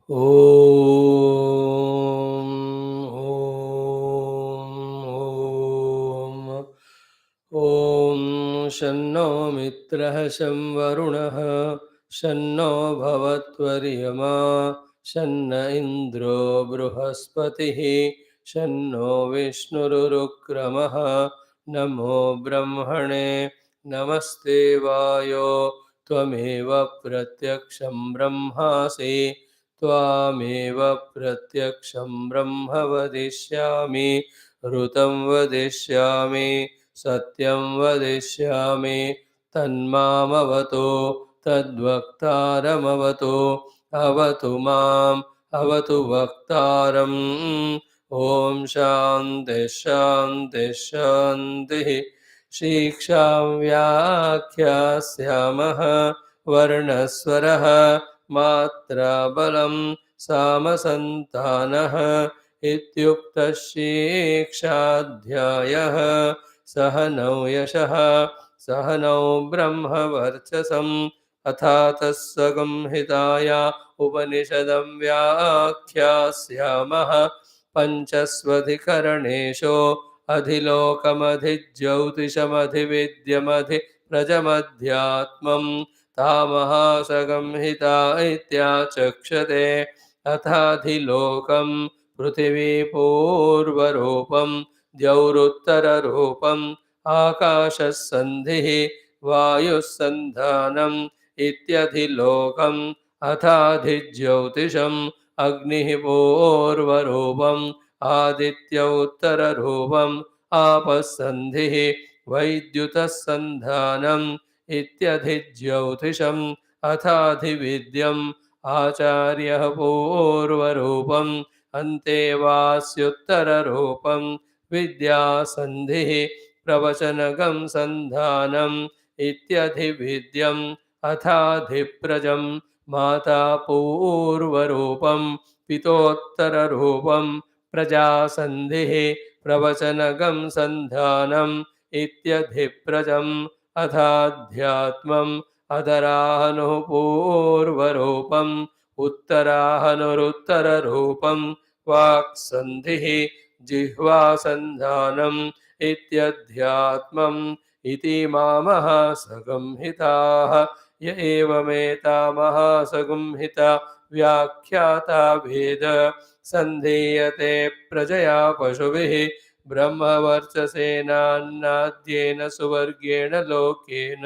ॐ ॐ शन्नो मित्रः शं वरुणः शन्नो भवत्वर्यमा शन्न इन्द्रो बृहस्पतिः शन्नो विष्णुरुक्रमः नमो ब्रह्मणे नमस्ते वायो त्वमेव प्रत्यक्षं ब्रह्मासि त्वामेव प्रत्यक्षं ब्रह्म वदिष्यामि ऋतं वदिष्यामि सत्यं वदिष्यामि तन्मामवतु तद्वक्तारमवतु अवतु माम् अवतु वक्तारम् ॐ शान्तिः शान्तिः शान्तिः शिक्षां व्याख्यास्यामः वर्णस्वरः मात्राबलं सामसन्तानः इत्युक्तः शिक्षाध्यायः सहनौ यशः सहनौ ब्रह्मवर्चसम् अथातः संहिताया उपनिषदं व्याख्यास्यामः पञ्चस्वधिकरणेषु अधिलोकमधिज्योतिषमधिविद्यमधिप्रजमध्यात्मम् तामहासंहिता इत्याचक्षते अथाधिलोकं पृथिवी पूर्वरूपं द्यौरुत्तररूपम् आकाशः सन्धिः वायुः सन्धानम् इत्यधिलोकम् अथाधिज्योतिषम् अग्निः पूर्वरूपम् आदित्य उत्तररूपम् आपः सन्धिः वैद्युतः सन्धानम् इत्यधिज्योतिषम् अथाधिविद्यम् आचार्यः पूर्वरूपम् अन्तेवास्युत्तररूपम् विद्यासन्धिः प्रवचनगं सन्धानम् इत्यधिविद्यम् अथाधिप्रजम् माता पूर्वरूपम् पितोत्तररूपम् प्रजासन्धिः प्रवचनगं सन्धानम् इत्यधिप्रजम् अथाध्यात्मम् अधराहनुः पूर्वरूपम् उत्तराहनुरुत्तररूपम् वाक्सन्धिः जिह्वासन्धानम् इत्यध्यात्मम् इति मामहासंहिताः य एवमेतामहासंहिता व्याख्याता वेद सन्धीयते प्रजया पशुभिः ब्रह्मवर्चसेनान्नाद्येन सुवर्गेण लोकेन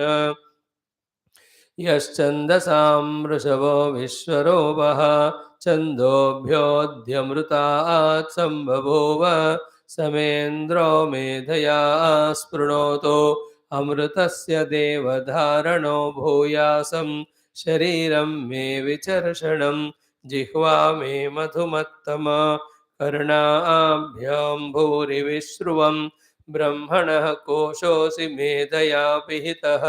यश्चन्दसां वृषभो विश्वरूपः छन्दोभ्योऽध्यमृतात् सम्बभूव समेन्द्रो मेधया स्पृणोतो अमृतस्य देवधारणो भूयासं शरीरं मे विचर्षणं जिह्वा मे मधुमत्तमा कर्णाभ्यां भूरिविश्रुवं ब्रह्मणः कोशोऽसि मेधया पिहितः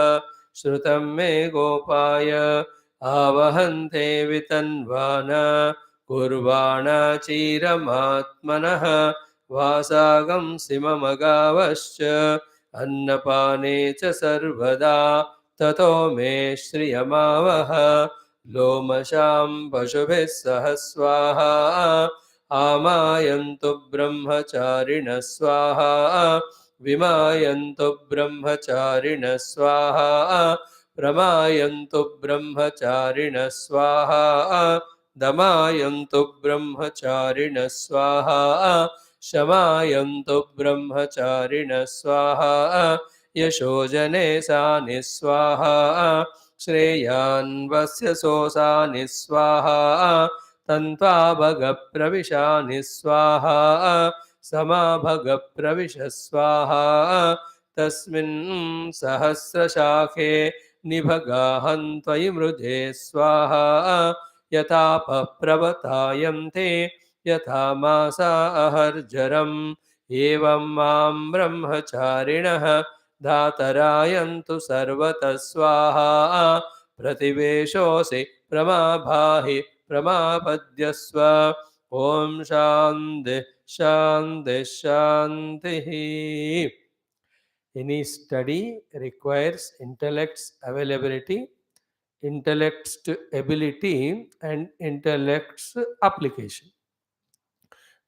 श्रुतं मे गोपाय आवहन्ते वितन्वाना कुर्वाणा चीरमात्मनः वासागं सिममगावश्च अन्नपाने च सर्वदा ततो मे श्रियमावह लोमशां पशुभिः सह स्वाहा आमायन्तु ब्रह्मचारिणः स्वाहा विमायन्तु ब्रह्मचारिणः स्वाहा प्रमायन्तु ब्रह्मचारिणः स्वाहा दमायन्तु ब्रह्मचारिणः स्वाहा शमायन्तु ब्रह्मचारिणः स्वाहा यशोजने सानि स्वाहा श्रेयान्वस्य सोसानि स्वाहा तन्त्वा भगप्रविशानि स्वाहा समाभगप्रविश स्वाहा तस्मिन् सहस्रशाखे निभगाहन्त्वयि मृधे स्वाहा यथापप्रवतायन्ते यथा मासा अहर्जरम् एवं मां ब्रह्मचारिणः धातरायन्तु सर्वतः स्वाहा प्रतिवेशोऽसि प्रमाभाहि प्रमापद्यस्व ॐ शान्ति शान्ति शान्तिः. Any study requires intellect's availability. intellect's ability and intellect's application.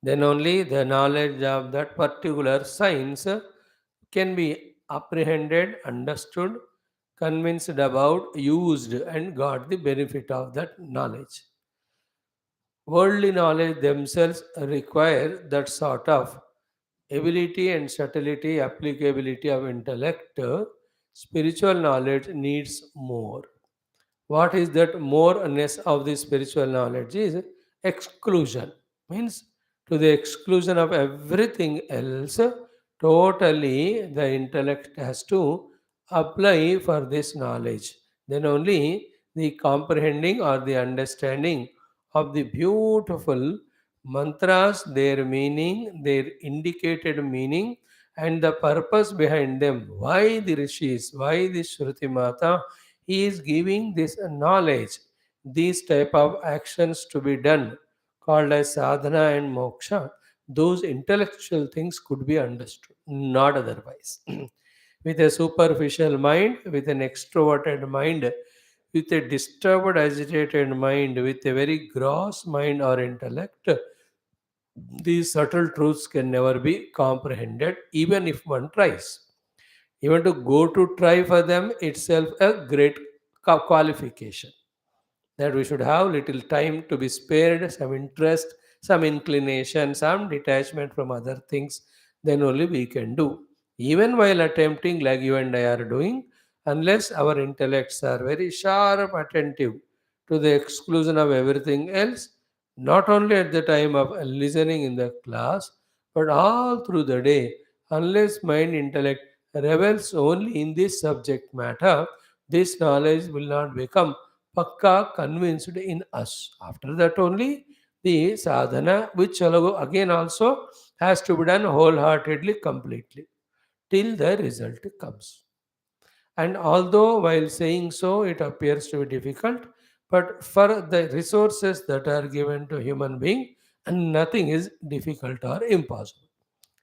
Then only the knowledge of that particular science can be apprehended, understood, convinced about, used, and got the benefit of that knowledge. Worldly knowledge themselves require that sort of ability and subtlety, applicability of intellect. Spiritual knowledge needs more. What is that moreness of the spiritual knowledge is exclusion. Means to the exclusion of everything else, totally the intellect has to apply for this knowledge. Then only the comprehending or the understanding of the beautiful mantras, their meaning, their indicated meaning, and the purpose behind them. Why the rishis, why the Shruti Mata he is giving this knowledge, these type of actions to be done, called as sadhana and moksha. Those intellectual things could be understood, not otherwise. With a superficial mind, with an extroverted mind, with a disturbed, agitated mind, with a very gross mind or intellect, these subtle truths can never be comprehended, even if one tries. Even to go to try for them itself a great qualification, that we should have little time to be spared, some interest, some inclination, some detachment from other things, then only we can do. Even while attempting, like you and I are doing, unless our intellects are very sharp, attentive to the exclusion of everything else, not only at the time of listening in the class, but all through the day, unless mind intellect revels only in this subject matter, this knowledge will not become pakka convinced in us. After that only the sadhana, which again also has to be done wholeheartedly, completely, till the result comes. And although while saying so, it appears to be difficult, but for the resources that are given to human being, and nothing is difficult or impossible.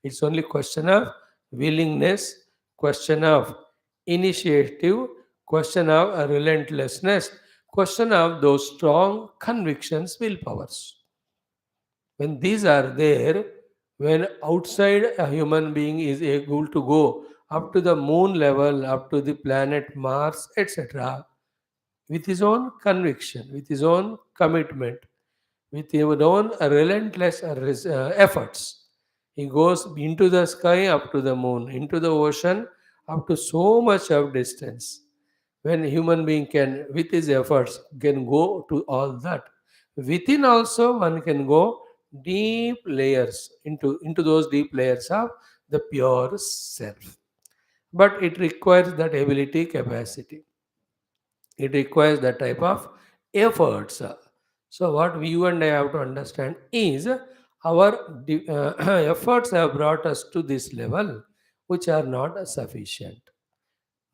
It's only question of willingness, question of initiative, question of a relentlessness, question of those strong convictions, willpowers. When these are there, when outside a human being is able to go up to the moon level, up to the planet Mars, etc., with his own conviction, with his own commitment, with your own relentless efforts. He goes into the sky, up to the moon, into the ocean, up to so much of distance. When human being can, with his efforts, can go to all that. Within also, one can go deep layers into those deep layers of the pure self. But it requires that ability, capacity. It requires that type of efforts. So what you and I have to understand is our efforts have brought us to this level, which are not sufficient.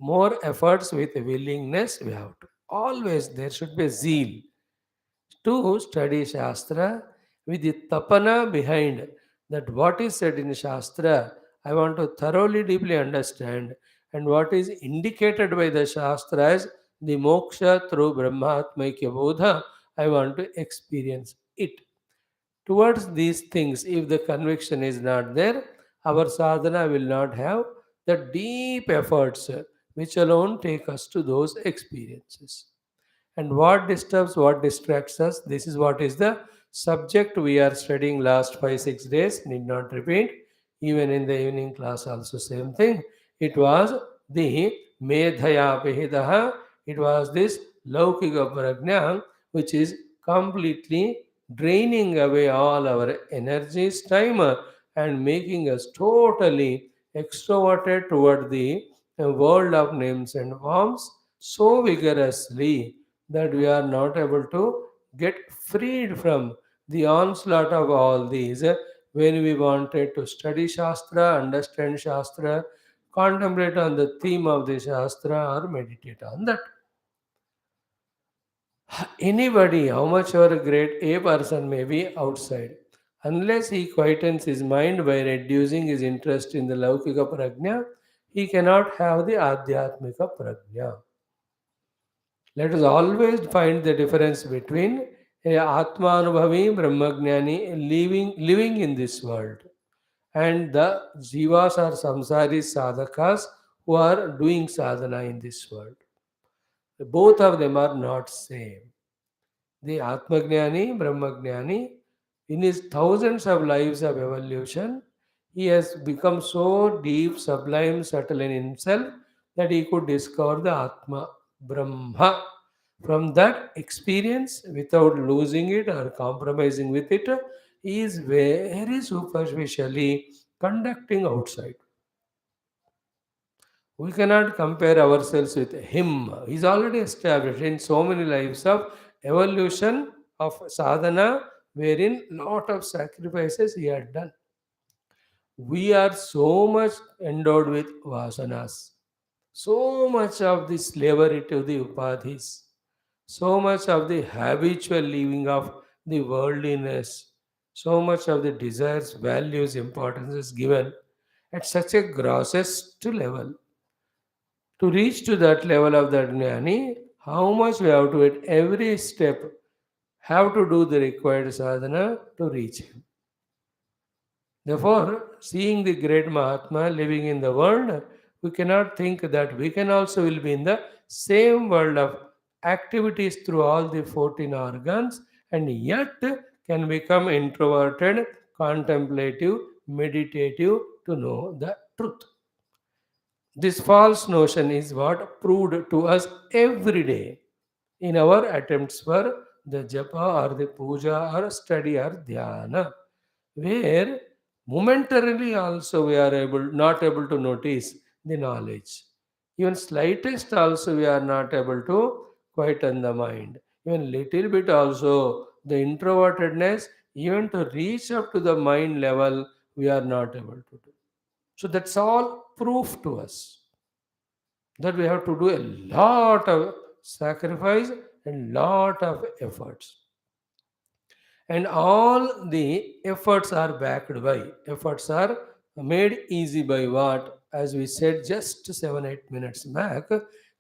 More efforts with willingness we have to. Always there should be zeal to study Shastra with the tapana behind that what is said in Shastra, I want to thoroughly, deeply understand, and what is indicated by the Shastra as the moksha through Brahmatmaikya Bodha, I want to experience it. Towards these things, if the conviction is not there, our sadhana will not have the deep efforts which alone take us to those experiences. And what disturbs, what distracts us, this is what is the subject we are studying last 5 6 days. Need not repeat. Even in the evening class, also same thing. It was the medhaya vehidaha. It was this laukika prajna, which is completely draining away all our energies, time, and making us totally extroverted toward the world of names and forms so vigorously that we are not able to get freed from the onslaught of all these. When we wanted to study Shastra, understand Shastra, contemplate on the theme of the Shastra, or meditate on that. Anybody, how much ever great a person may be outside, unless he quietens his mind by reducing his interest in the Laukika Prajna, he cannot have the Adhyatmika Prajna. Let us always find the difference between a Atmanubhavi Brahmagnani living in this world and the Jivas or Samsari Sadhakas who are doing sadhana in this world. Both of them are not same. The Atmagnani, Brahmagnani, in his thousands of lives of evolution, he has become so deep, sublime, subtle in himself that he could discover the Atma, Brahma. From that experience, without losing it or compromising with it, he is very superficially conducting outside. We cannot compare ourselves with him. He's already established in so many lives of evolution of sadhana, wherein lot of sacrifices he had done. We are so much endowed with vasanas, so much of the slavery to the upadhis, so much of the habitual living of the worldliness, so much of the desires, values, importance is given at such a grossest level. To reach to that level of that jnani, how much we have to at every step have to do the required sadhana to reach him. Therefore, seeing the great Mahatma living in the world, we cannot think that we can also will be in the same world of activities through all the 14 organs and yet can become introverted, contemplative, meditative to know the truth. This false notion is what proved to us every day in our attempts for the japa or the puja or study or dhyana, where momentarily also we are not able to notice the knowledge. Even slightest also we are not able to quieten the mind. Even little bit also the introvertedness, even to reach up to the mind level, we are not able to do. So that's all proof to us that we have to do a lot of sacrifice and lot of efforts, and all the efforts are backed by efforts are made easy by what, as we said just 7 8 minutes back,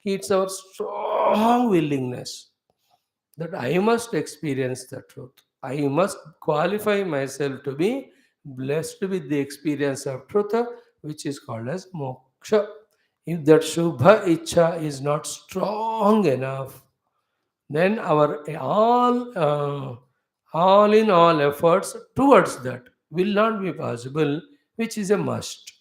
it's our strong willingness that I must experience the truth. I must qualify myself to be blessed with the experience of truth, which is called as moksha. If that Shubha Icha is not strong enough, then our all in all efforts towards that will not be possible, which is a must.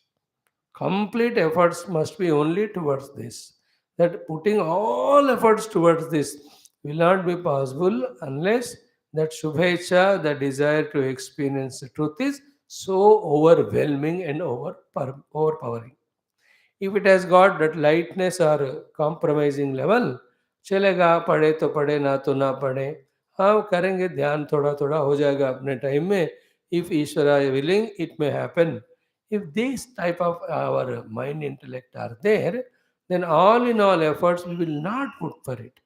Complete efforts must be only towards this. That putting all efforts towards this will not be possible unless that Shubhecha, the desire to experience the truth, is so overwhelming and overpowering. If it has got that lightness or compromising level, चलेगा पढ़े तो पढ़े ना तो ना पढ़े, हाँ करेंगे ध्यान थोड़ा थोड़ा हो जाएगा अपने टाइम में. If ईश्वरा willing, it may happen. If these type of our mind intellect are there, then all in all efforts we will not put for it.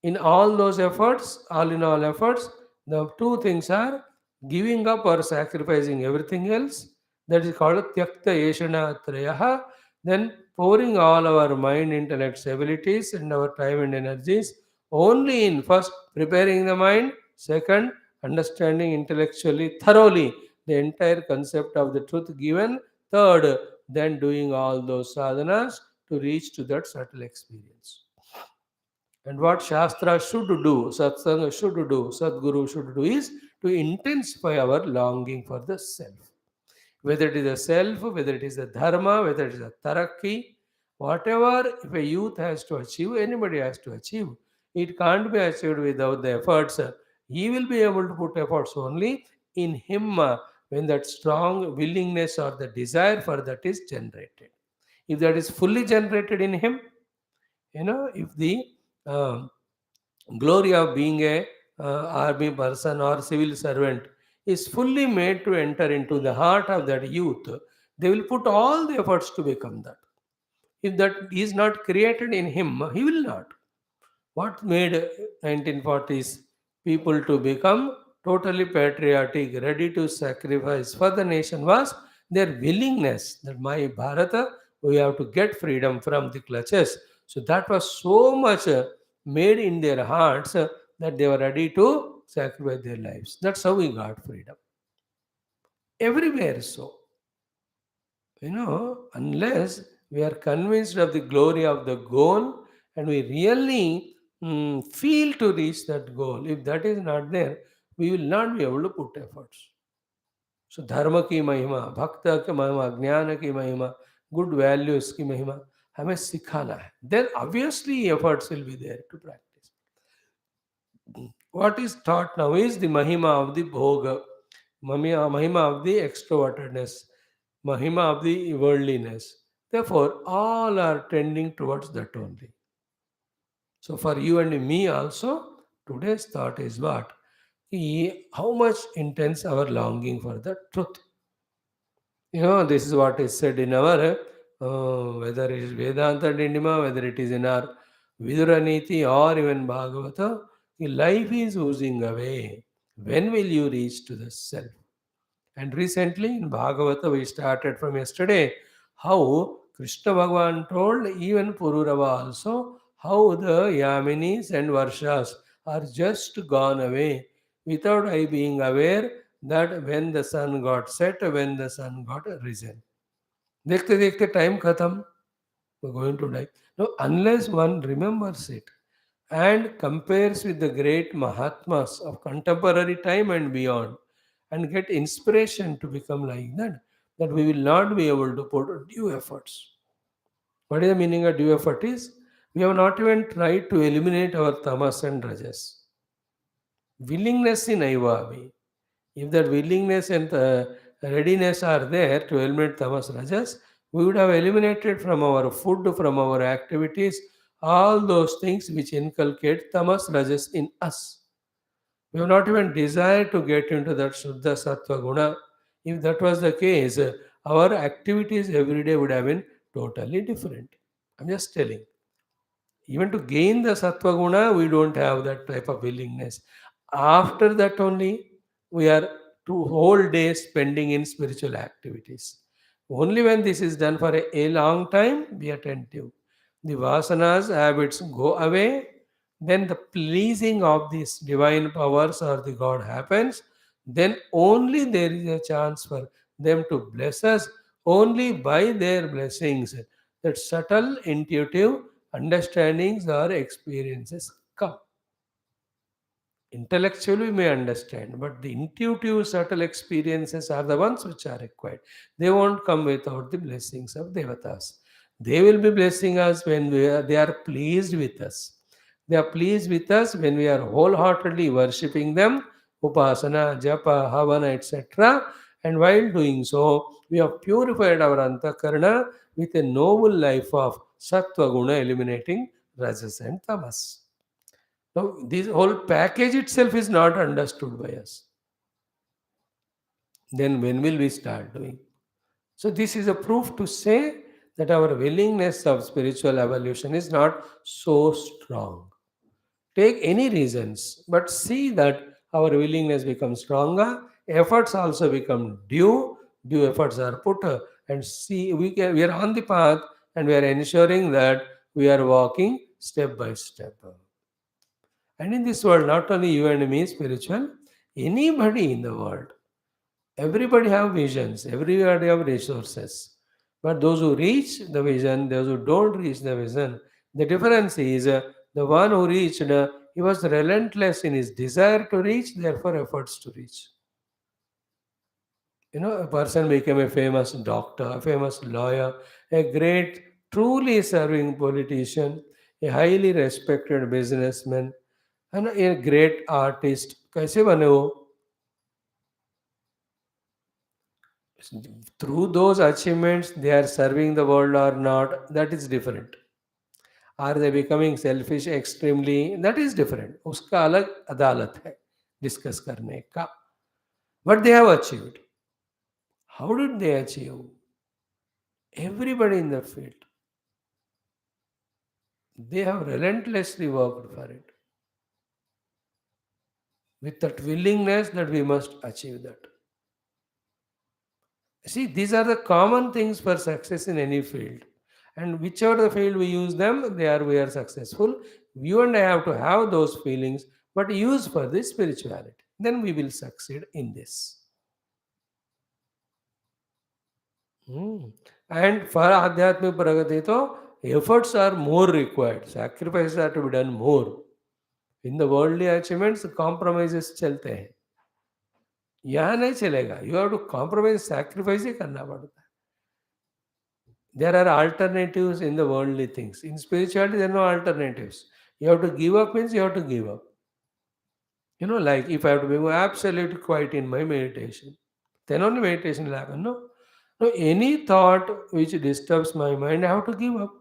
In all those efforts, all in all efforts, the two things are giving up or sacrificing everything else. That is called tyakta yeshana trayaha. Then pouring all our mind, intellects, abilities, and our time and energies only in first preparing the mind, second understanding intellectually thoroughly the entire concept of the truth given, third then doing all those sadhanas to reach to that subtle experience. And what Shastra should do, Satsanga should do, Sadguru should do is to intensify our longing for the self. Whether it is a self, whether it is a dharma, whether it is a tarakki, whatever if a youth has to achieve, anybody has to achieve. It can't be achieved without the efforts. He will be able to put efforts only in him when that strong willingness or the desire for that is generated. If that is fully generated in him, if the um, glory of being a army person or civil servant is fully made to enter into the heart of that youth, they will put all the efforts to become that. If that is not created in him, he will not. What made 1940s people to become totally patriotic, ready to sacrifice for the nation was their willingness that my Bharata, we have to get freedom from the clutches. So that was so much made in their hearts that they were ready to sacrifice their lives. That's how we got freedom. Everywhere so. Unless we are convinced of the glory of the goal and we really feel to reach that goal, if that is not there, we will not be able to put efforts. So, धर्म की महिमा, भक्त की महिमा, ज्ञान की महिमा, good values की महिमा हमें सिखाना है. Then obviously efforts will be there to practice. What is taught now is the mahima of the bhoga, mahima of the extrovertedness, mahima of the worldliness. Therefore, all are tending towards that only. So, for you and me also, today's thought is what? How much intense our longing for the truth. This is what is said in our, whether it is Vedanta Dindima, whether it is in our Viduraniti or even Bhagavata, the life is oozing away. When will you reach to the self? And recently in Bhagavata, we started from yesterday how Krishna Bhagavan told even Pururava also how the Yaminis and Varshas are just gone away without I being aware that when the sun got set, when the sun got risen. देखते देखते time khatam, we're going to die. No, unless one remembers it and compares with the great Mahatmas of contemporary time and beyond, and get inspiration to become like that, that we will not be able to put due efforts. What is the meaning of due effort is? We have not even tried to eliminate our tamas and rajas. Willingness in Aivavi. If that willingness and readiness are there to eliminate tamas rajas, we would have eliminated from our food, from our activities, all those things which inculcate tamas rajas in us. We have not even desired to get into that Shuddha Sattva Guna. If that was the case, our activities every day would have been totally different. I'm just telling. Even to gain the Sattva Guna, we don't have that type of willingness. After that only, we are two whole days spending in spiritual activities. Only when this is done for a long time, be attentive. The vasanas, habits go away, then the pleasing of these divine powers or the God happens, then only there is a chance for them to bless us. Only by their blessings, that subtle, intuitive understandings or experiences come. Intellectually, we may understand, but the intuitive, subtle experiences are the ones which are required. They won't come without the blessings of devatas. They will be blessing us when they are pleased with us. They are pleased with us when we are wholeheartedly worshipping them, upasana, japa, havana, etc. And while doing so, we have purified our antakarana with a noble life of sattva guna eliminating rajas and tamas. Now, this whole package itself is not understood by us. Then when will we start doing? So this is a proof to say that our willingness of spiritual evolution is not so strong. Take any reasons, but see that our willingness becomes stronger, efforts also become due efforts are put, and see we are on the path and we are ensuring that we are walking step by step. And in this world, not only you and me spiritual, anybody in the world, everybody have visions, everybody have resources. But those who reach the vision, those who don't reach the vision, the difference is the one who reached, he was relentless in his desire to reach, therefore efforts to reach. A person became a famous doctor, a famous lawyer, a great, truly serving politician, a highly respected businessman, and a great artist. कैसे बने वो? Through those achievements, they are serving the world or not, that is different. Are they becoming selfish extremely? That is different. उसका अलग अदालत है discuss करने का. But they have achieved. How did they achieve? Everybody in the field. They have relentlessly worked for it. With that willingness that we must achieve that. See, these are the common things for success in any field. And whichever the field we use them, we are successful. You and I have to have those feelings, but use for the spirituality. Then we will succeed in this. Hmm. And for Adhyatmic Pragati, to, efforts are more required. Sacrifices are to be done more. In the worldly achievements, compromises चलते हैं. यहाँ नहीं चलेगा. You have to compromise, sacrifice ही करना पड़ता है. There are alternatives in the worldly things. In spirituality, there are no alternatives. You have to give up means you have to give up. Like if I have to be absolutely quiet in my meditation, then only meditation will happen. No, no, any thought which disturbs my mind, I have to give up.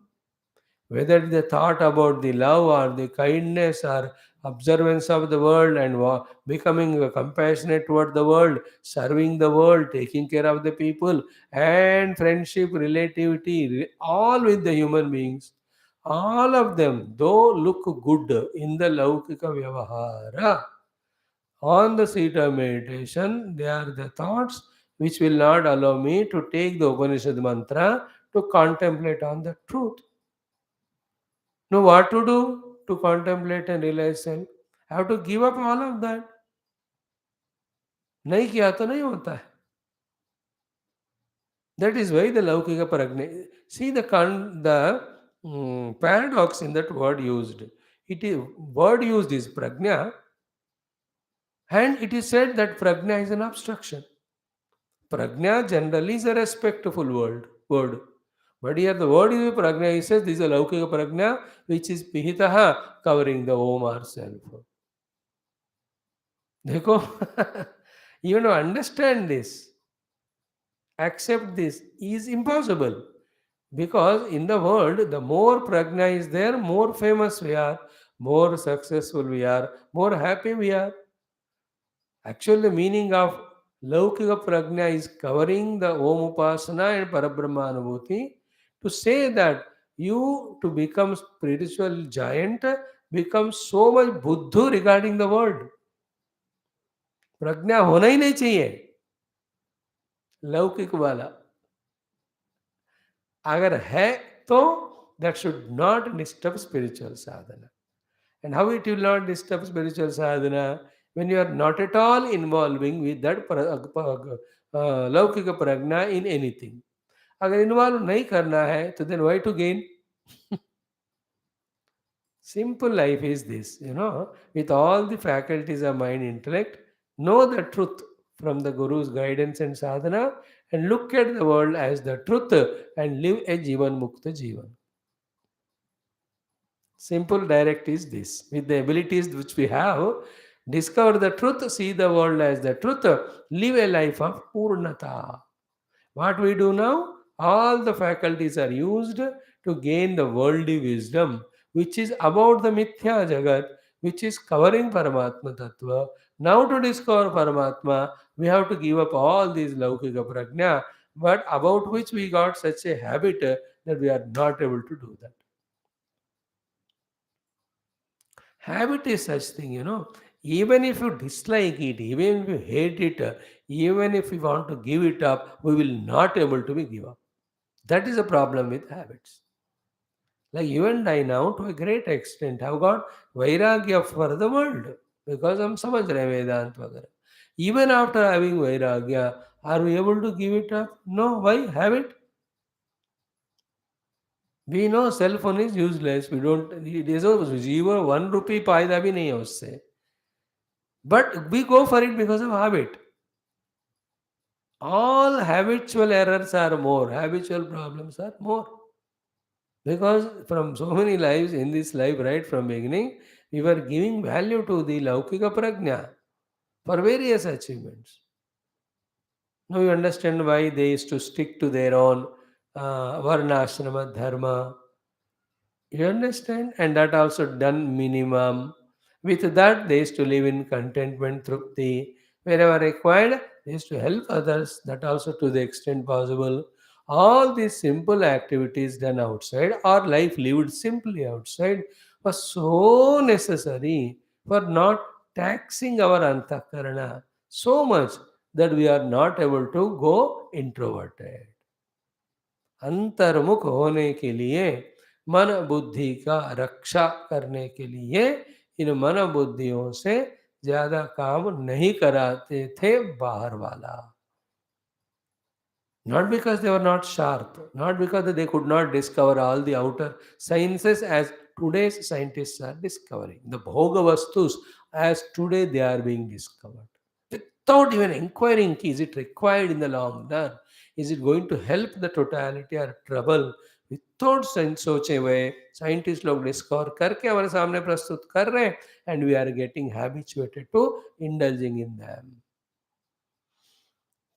Whether the thought about the love or the kindness or observance of the world and becoming compassionate toward the world, serving the world, taking care of the people, and friendship, relativity, all with the human beings, all of them, though look good in the Laukika Vyavahara, on the seat of meditation, they are the thoughts which will not allow me to take the Upanishad mantra to contemplate on the truth. Know what to do to contemplate and realize self? I have to give up all of that. नहीं किया तो नहीं होता है. That is why the Laukika Prajna. See the paradox in that word used. It is word used is prajna, and it is said that prajna is an obstruction. Prajna generally is a respectful word. But here the word is prajna. He says this is a Laukika Prajna which is pihitaha, covering the Om or self. देखो, you know, understand this, accept this is impossible. Because in the world, the more prajna is there, more famous we are, more successful we are, more happy we are. Actually, the meaning of Laukika Prajna is covering the Om Upasana and Parabrahma Anubhuti. To say that you to become spiritual giant become so much buddhu regarding the world. प्रज्ञा होना ही नहीं चाहिए लौकिक वाला. अगर है तो that should not disturb spiritual sadhana. And how it will not disturb spiritual sadhana? When you are not at all involving with that laukika prajna in anything. अगर involve नहीं करना है तो then why to gain? Simple life is this, with all the faculties of mind, intellect, know the truth from the Guru's guidance and sadhana, and look at the world as the truth and live a Jivan Mukta Jivan. Simple, direct is this. With the abilities which we have, discover the truth, see the world as the truth, live a life of Purnata. What we do now, all the faculties are used to gain the worldly wisdom, which is about the Mithya Jagat, which is covering Paramatma Tattva. Now to discover Paramatma, we have to give up all these Laukika Prajna, but about which we got such a habit that we are not able to do that. Habit is such thing, even if you dislike it, even if you hate it, even if you want to give it up, we will not able to be give up. That is a problem with habits. Like you and I now, to a great extent, have got vairagya for the world because हम समझ रहे हैं वेदांत वगैरह. Even after having vairagya, are we able to give it up? No. Why? Habit. We know cell phone is useless. We don't. It is zero 1 rupee फायदा भी नहीं है उससे. But we go for it because of habit. All habitual errors are more. Habitual problems are more. Because from so many lives in this life, right from beginning, we were giving value to the Laukika Prajna for various achievements. Now you understand why they used to stick to their own Varnashrama Dharma. You understand? And that also done minimum. With that, they used to live in contentment, trupti. Wherever required, they used to help others, that also to the extent possible. All these simple activities done outside or life lived simply outside was so necessary for not taxing our antakarana so much that we are not able to go introverted. अंतर्मुख होने के लिए मन बुद्धि का रक्षा करने के लिए इन मन बुद्धियों से ज्यादा काम नहीं कराते थे बाहर वाला. Not because they were not sharp, not because they could not discover all the outer sciences as today's scientists are discovering. The Bhoga Vastus as today they are being discovered. Without even inquiring, is it required in the long run? Is it going to help the totality or trouble? Without सोचे हुए scientist लोग discover करके हमारे सामने प्रस्तुत कर रहे हैं and we are getting habituated to indulging in them.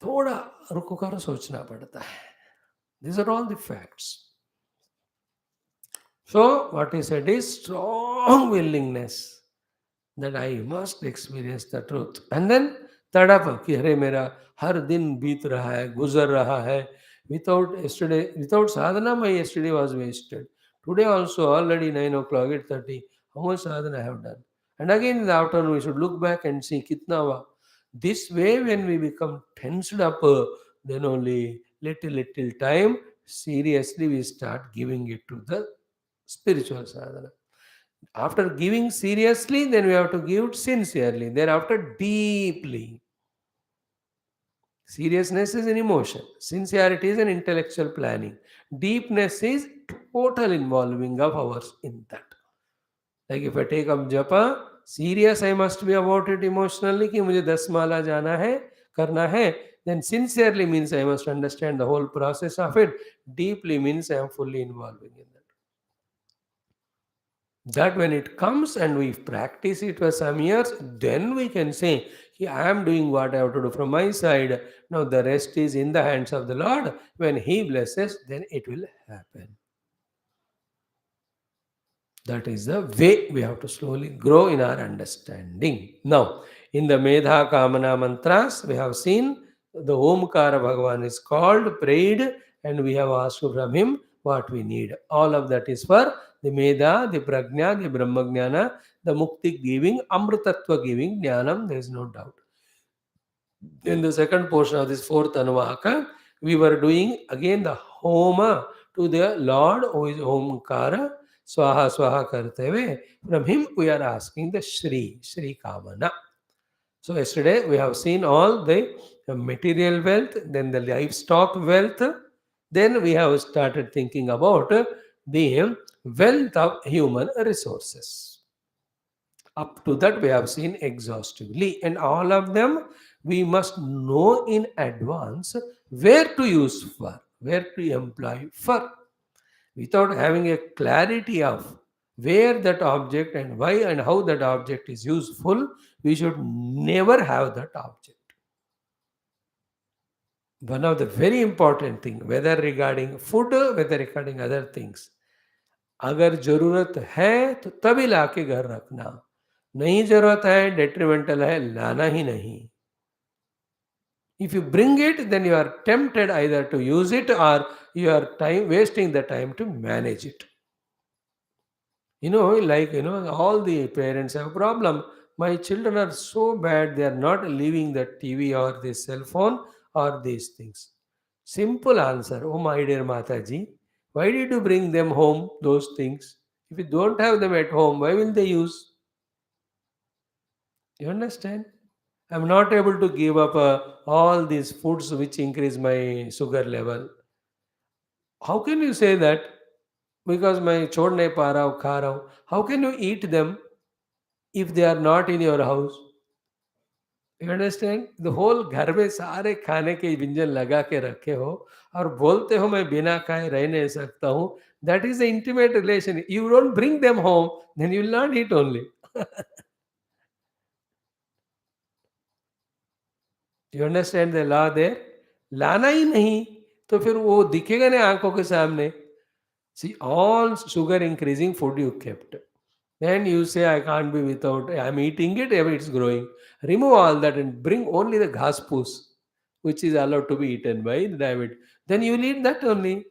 थोड़ा रुको कर सोचना पड़ता है. These are all the facts. So, what he said is strong willingness that I must experience the truth. And then तड़प कि अरे मेरा हर दिन बीत रहा है, गुजर रहा है. Without yesterday, without sadhana, my yesterday was wasted. Today also, already 9 o'clock, 8:30, how much sadhana I have done. And again in the afternoon, we should look back and see kitna hua. This way, when we become tensed up, then only little time, seriously we start giving it to the spiritual sadhana. After giving seriously, then we have to give sincerely. Thereafter, deeply. Seriousness is an emotion. Sincerity is an intellectual planning. Deepness is total involving of ours in that. Like if I take up japa, serious I must be about it emotionally कि मुझे 10 माला जाना है, करना है. Then sincerely means I must understand the whole process of it. Deeply means I am fully involving in that. That when it comes and we practice it for some years, then we can say, I am doing what I have to do from my side. Now the rest is in the hands of the Lord. When He blesses, then it will happen. That is the way we have to slowly grow in our understanding. Now, in the Medha Kamana mantras, we have seen the Omkara Bhagavan is called, prayed, and we have asked from him what we need. All of that is for the Medha, the Prajna, the Brahmagnana, the Mukti giving, Amritattva giving, Jnanam, there is no doubt. In the second portion of this fourth Anuvaka, we were doing again the Homa to the Lord who is Omkara, Swaha Swaha karte hue. From him we are asking the Shri, Shri Kamana. So yesterday we have seen all the material wealth, then the livestock wealth, then we have started thinking about the wealth of human resources. Up to that we have seen exhaustively, and all of them we must know in advance where to use for, where to employ for. Without having a clarity of where that object and why and how that object is useful, we should never have that object. One of the very important thing, whether regarding food, whether regarding other things, अगर जरूरत है तो तभी लाके घर रखना, नहीं जरूरत है, डेट्रीमेंटल है, लाना ही नहीं. If you bring it, then you are tempted either to use it or you are time wasting the time to manage it. All the parents have a problem. My children are so bad, they are not leaving the TV or the cell phone or these things. Simple answer, oh my dear Mataji, why did you bring them home, those things? If you don't have them at home, why will they use? You understand? I'm not able to give up all these foods which increase my sugar level. How can you say that? Because my chod nahi pa raha hu, kha raha hu. How can you eat them if they are not in your house? You understand? The whole घर में सारे खाने के व्यंजन लगा के रखे हो और बोलते हो मैं बिना खाए रह नहीं सकता हूँ. That is the intimate relation. You don't bring them home, then you will not eat only. You understand the law there? लाना ही नहीं तो फिर वो दिखेगा ना आंखों के सामने. See, all sugar increasing food you kept. Then you say, I can't be without, I'm eating it, it's growing. Remove all that and bring only the ghaspus, which is allowed to be eaten by the diabetes. Then you will eat that only.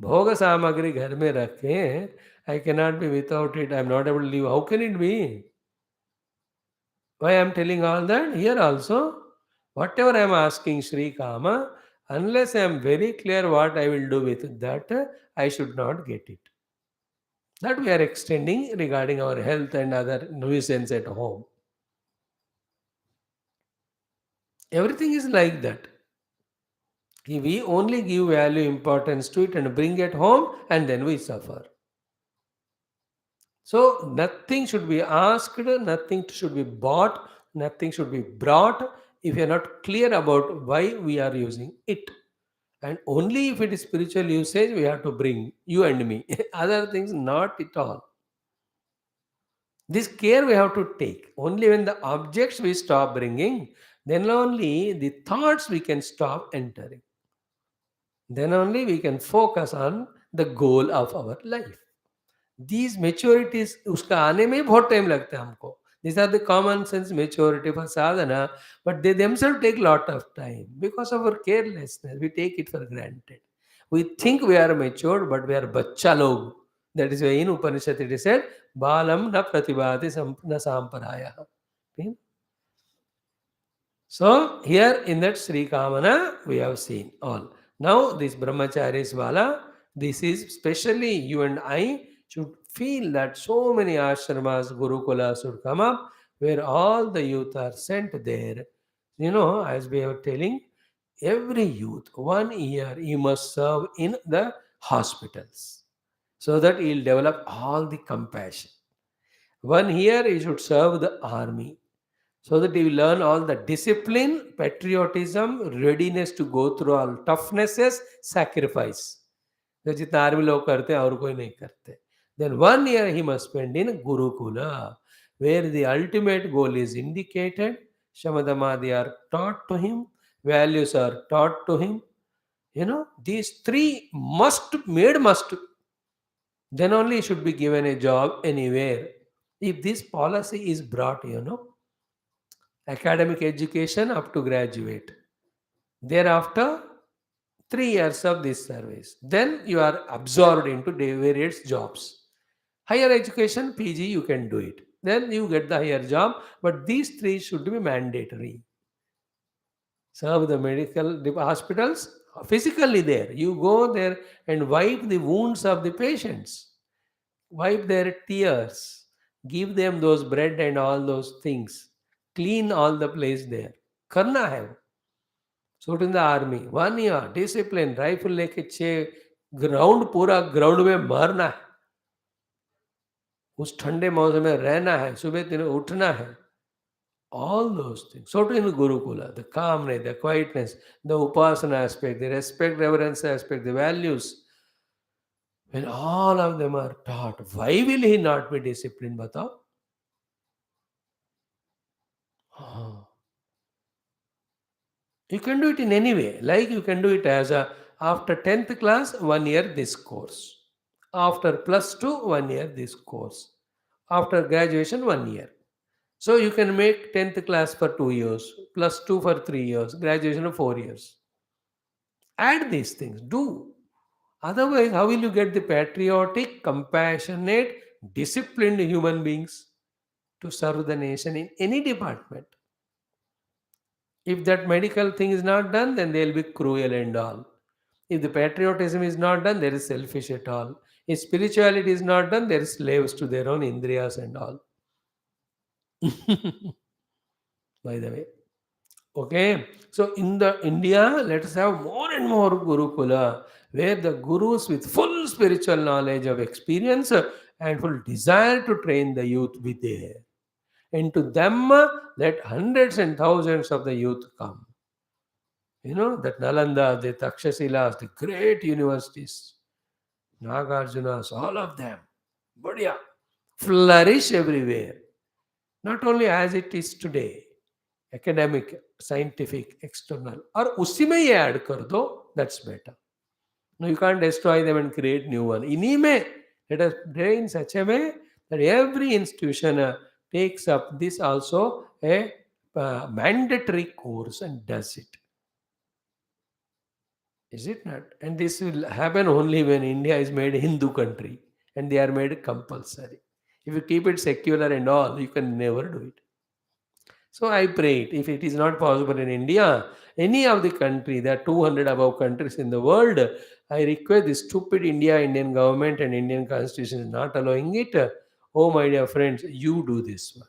भोग सामग्री घर में रखें, I cannot be without it, I am not able to live. How can it be? Why I am telling all that? Here also, whatever I am asking Sri Kama, Unless I am very clear what I will do with that, I should not get it. That we are extending regarding our health and other nuisance at home. Everything is like that. We only give value importance to it and bring it home, and then we suffer. So nothing should be asked, nothing should be bought, nothing should be brought if we are not clear about why we are using it. And only if it is spiritual usage, we have to bring you and me. Other things, not at all. This care we have to take. Only when the objects we stop bringing, then only the thoughts we can stop entering. Then only we can focus on the goal of our life. These maturities उसका आने में ही बहुत time लगता है हमको. These are the common sense maturity for sadhana, but they themselves take lot of time because of our carelessness. We take it for granted. We think we are matured, but we are bachcha log. That is why in Upanishad it is said, balam na pratibhati na samparaya. So here in that Sri Kamana we have seen all. Now this Brahmacharis Wala, this is specially you and I should feel that so many ashramas, Gurukulas should come up where all the youth are sent there. You know, as we are telling, every youth, 1 year, he must serve in the hospitals so that he'll develop all the compassion. 1 year, he should serve the army so that he will learn all the discipline, patriotism, readiness to go through all toughnesses, sacrifice. जो जितना army लोग करते हैं और कोई नहीं करते. Then 1 year he must spend in Gurukula, where the ultimate goal is indicated. Shamadamadi are taught to him, values are taught to him. You know, these three must. Then only he should be given a job anywhere. If this policy is brought, academic education up to graduate. Thereafter, 3 years of this service. Then you are absorbed into various jobs. Higher education, PG, you can do it. Then you get the higher job, but these three should be mandatory. Serve the medical hospitals, physically there. You go there and wipe the wounds of the patients, wipe their tears, give them those bread and all those things, clean all the place there. Karna hai. Suit in the army 1 year discipline rifle लेके 6 ground पूरा ground में मारना है उस ठंडे मौसम में रहना है सुबह दिन उठना है all those things so in gurukula the calmness the quietness the upasana aspect the respect reverence aspect the values when all of them are taught why will he not be disciplined batao You can do it in any way. Like you can do it as a after 10th class, 1 year this course. After plus two, 1 year this course. After graduation, 1 year. So you can make 10th class for 2 years, plus two for 3 years, graduation of 4 years. Add these things. Do. Otherwise, how will you get the patriotic, compassionate, disciplined human beings to serve the nation in any department? If that medical thing is not done, then they'll be cruel and all. If the patriotism is not done, there is selfish at all. If spirituality is not done, there is slaves to their own indriyas and all. By the way. Okay. So in the India, let us have more and more Gurukula, where the gurus with full spiritual knowledge of experience and full desire to train the youth be there. And to them, let hundreds and thousands of the youth come. That Nalanda, the Takshasilas, the great universities, Nagarjunas, all of them, Badya, flourish everywhere. Not only as it is today, academic, scientific, external, or उसी में ये add कर दो, that's better. No, you can't destroy them and create new one. इन्हीं में, let us pray in such a way that every institution takes up this also a mandatory course and does it. Is it not? And this will happen only when India is made a Hindu country and they are made compulsory. If you keep it secular and all, you can never do it. So I pray it. If it is not possible in India, any of the country, there are 200 above countries in the world, I request the stupid Indian government and Indian constitution is not allowing it. Oh, my dear friends, you do this one.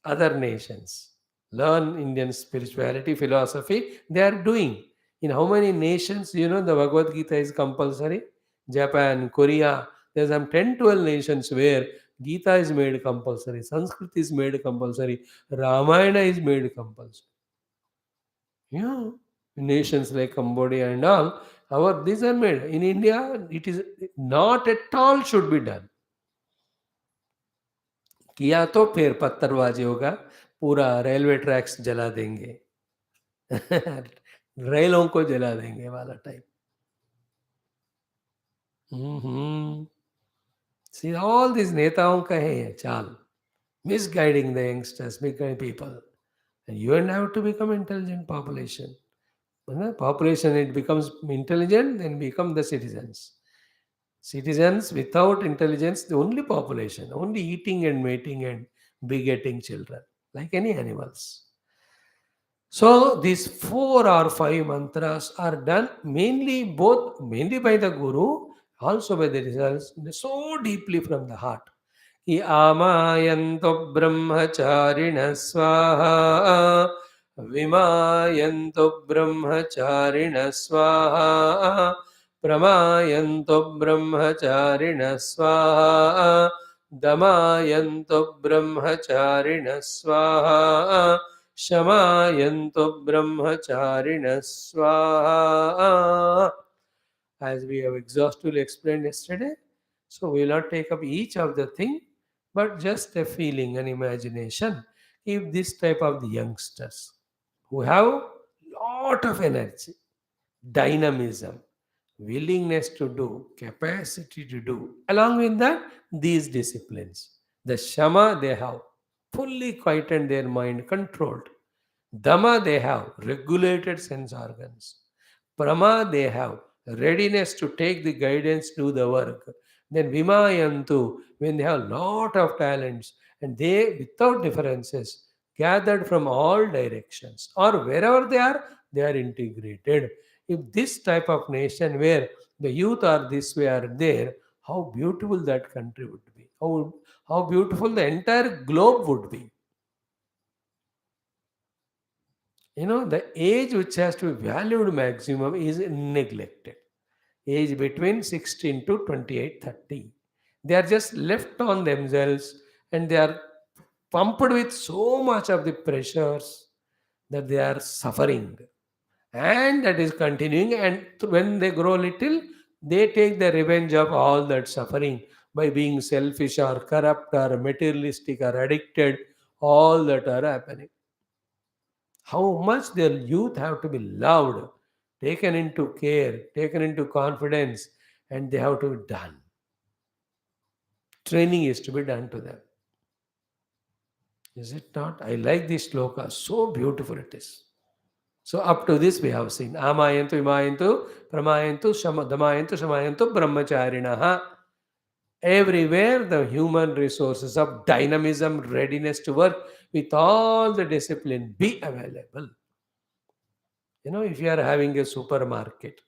Other nations learn Indian spirituality, philosophy, they are doing. In how many nations, the Bhagavad Gita is compulsory? Japan, Korea, there's some 10, 12 nations where Gita is made compulsory, Sanskrit is made compulsory, Ramayana is made compulsory. Yeah. Nations like Cambodia and all, these are made. In India, it is not at all should be done. किया तो फिर पत्थरबाजी होगा, पूरा railway tracks जला देंगे. रेलों को जला देंगे वाला type. Hmm. See, all these नेताओं का है ये चाल, misguiding the youngsters, misguiding people. And you and I have to become intelligent population. When the population it becomes intelligent, then become the citizens. Citizens without intelligence, the only population, only eating and mating and begetting children, like any animals. So these 4 or 5 mantras are done mainly by the Guru, also by the results, so deeply from the heart. Ki amayanto brahmacharina swaha, vimayanto brahmacharina swaha, pramayanto brahmacharina swaha, damayanto brahmacharina swaha, Shamayanto brahmacharina swaha. As we have exhaustively explained yesterday, so we will not take up each of the thing, but just a feeling and imagination. If this type of the youngsters who have lot of energy, dynamism, willingness to do, capacity to do, along with that, these disciplines, the shama they have fully quietened their mind, controlled. Dama, they have regulated sense organs. Prama, they have readiness to take the guidance, do the work. Then Vimayantu, when they have lot of talents and they, without differences, gathered from all directions or wherever they are integrated. If this type of nation where the youth are this way are there, how beautiful that country would be. How beautiful the entire globe would be. The age which has to be valued maximum is neglected. Age between 16 to 28, 30. They are just left on themselves and they are pumped with so much of the pressures that they are suffering. And that is continuing. And when they grow little, they take the revenge of all that suffering by being selfish or corrupt or materialistic or addicted. All that are happening. How much their youth have to be loved, taken into care, taken into confidence, and they have to be done. Training is to be done to them. Is it not? I like this sloka. So beautiful it is. So up to this we have seen. Amayantu, imayantu, pramayantu, damayantu, shamayantu, brahmacharinaha. Everywhere the human resources of dynamism, readiness to work with all the discipline be available. If you are having a supermarket,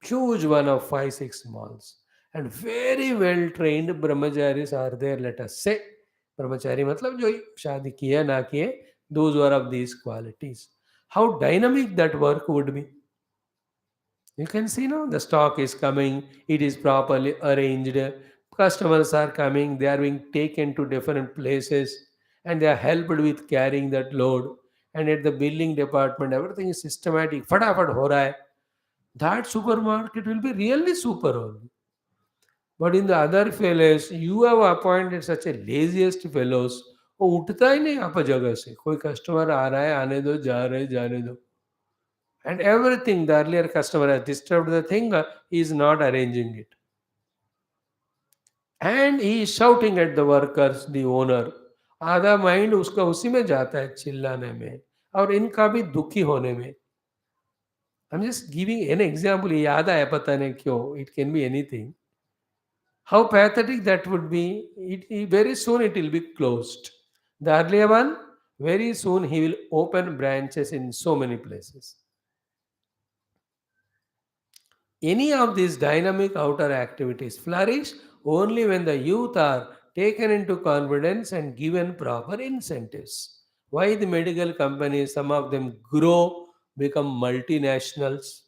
huge one of 5, 6 malls, and very well trained brahmacharis are there, let us say. Brahmachari matlab jo shaadi kiya na kiye, those who are of these qualities. How dynamic that work would be. You can see now the stock is coming, it is properly arranged, customers are coming, they are being taken to different places, and they are helped with carrying that load. And at the billing department, everything is systematic. Fatafat ho raha hai. That supermarket will be really super only. But in the other fellows, you have appointed such a laziest fellows. वो उठता ही नहीं आप जगह से कोई customer आ रहा है आने दो जा रहे जाने दो and everything the earlier customer has disturbed the thing he is not arranging it and he is shouting at the workers the owner आधा माइंड उसका उसी में जाता है चिल्लाने में और इनका भी दुखी होने में I'm just giving an example ये याद आया पता नहीं क्यों it can be anything. How pathetic that would be. Very soon it will be closed. The earlier one, Very soon he will open branches in so many places. Any of these dynamic outer activities flourish only when the youth are taken into confidence and given proper incentives. Why the medical companies, some of them grow, become multinationals?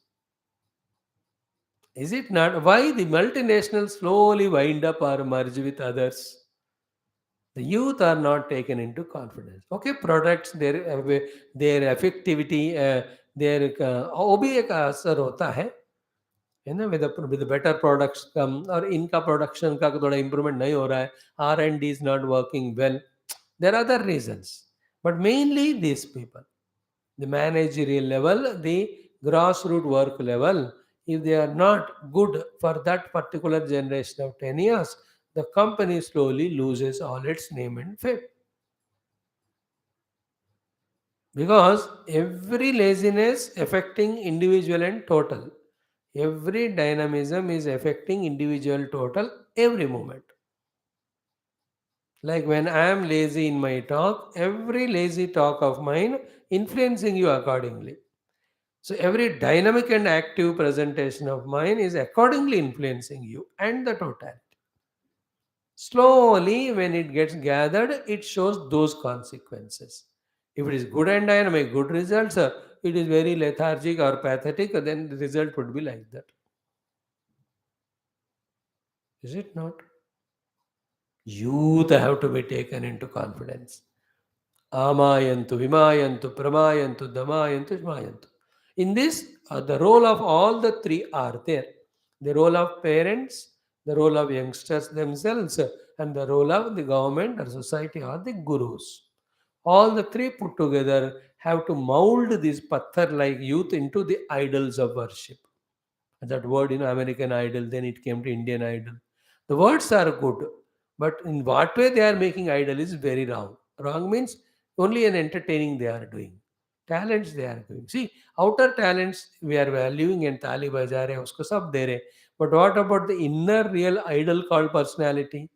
Is it not? Why the multinationals slowly wind up or merge with others? The youth are not taken into confidence. Okay, products, their effectivity, their वो भी एक असर होता है ना, with the better products come, और इनका production का थोड़ा इम्प्रूवमेंट नहीं हो रहा है, R&D is not working well. There are other reasons, but mainly these people, the managerial level, the grassroots work level, if they are not good for that particular generation of 10 years, the company slowly loses all its name and fame. Because every laziness affecting individual and total. Every dynamism is affecting individual total every moment. Like when I am lazy in my talk, every lazy talk of mine influencing you accordingly. So every dynamic and active presentation of mine is accordingly influencing you and the totality. Slowly, when it gets gathered, it shows those consequences. If it is good and dynamic, good results, it is very lethargic or pathetic, then the result would be like that. Is it not? Youth have to be taken into confidence. Amayantu, Vimayantu, Pramayantu, Damayantu, Shmayantu. In this, the role of all the three are there. The role of parents, the role of youngsters themselves, and the role of the government or society or the gurus. All the three put together have to mold this patthar like youth into the idols of worship. That word in American Idol, then it came to Indian Idol. The words are good, but in what way they are making idol is very wrong. Wrong means only an entertaining they are doing. Talents they are doing. See, outer talents we are valuing and tali baja rahe, usko sab de rahe. But what about the inner real idol called personality?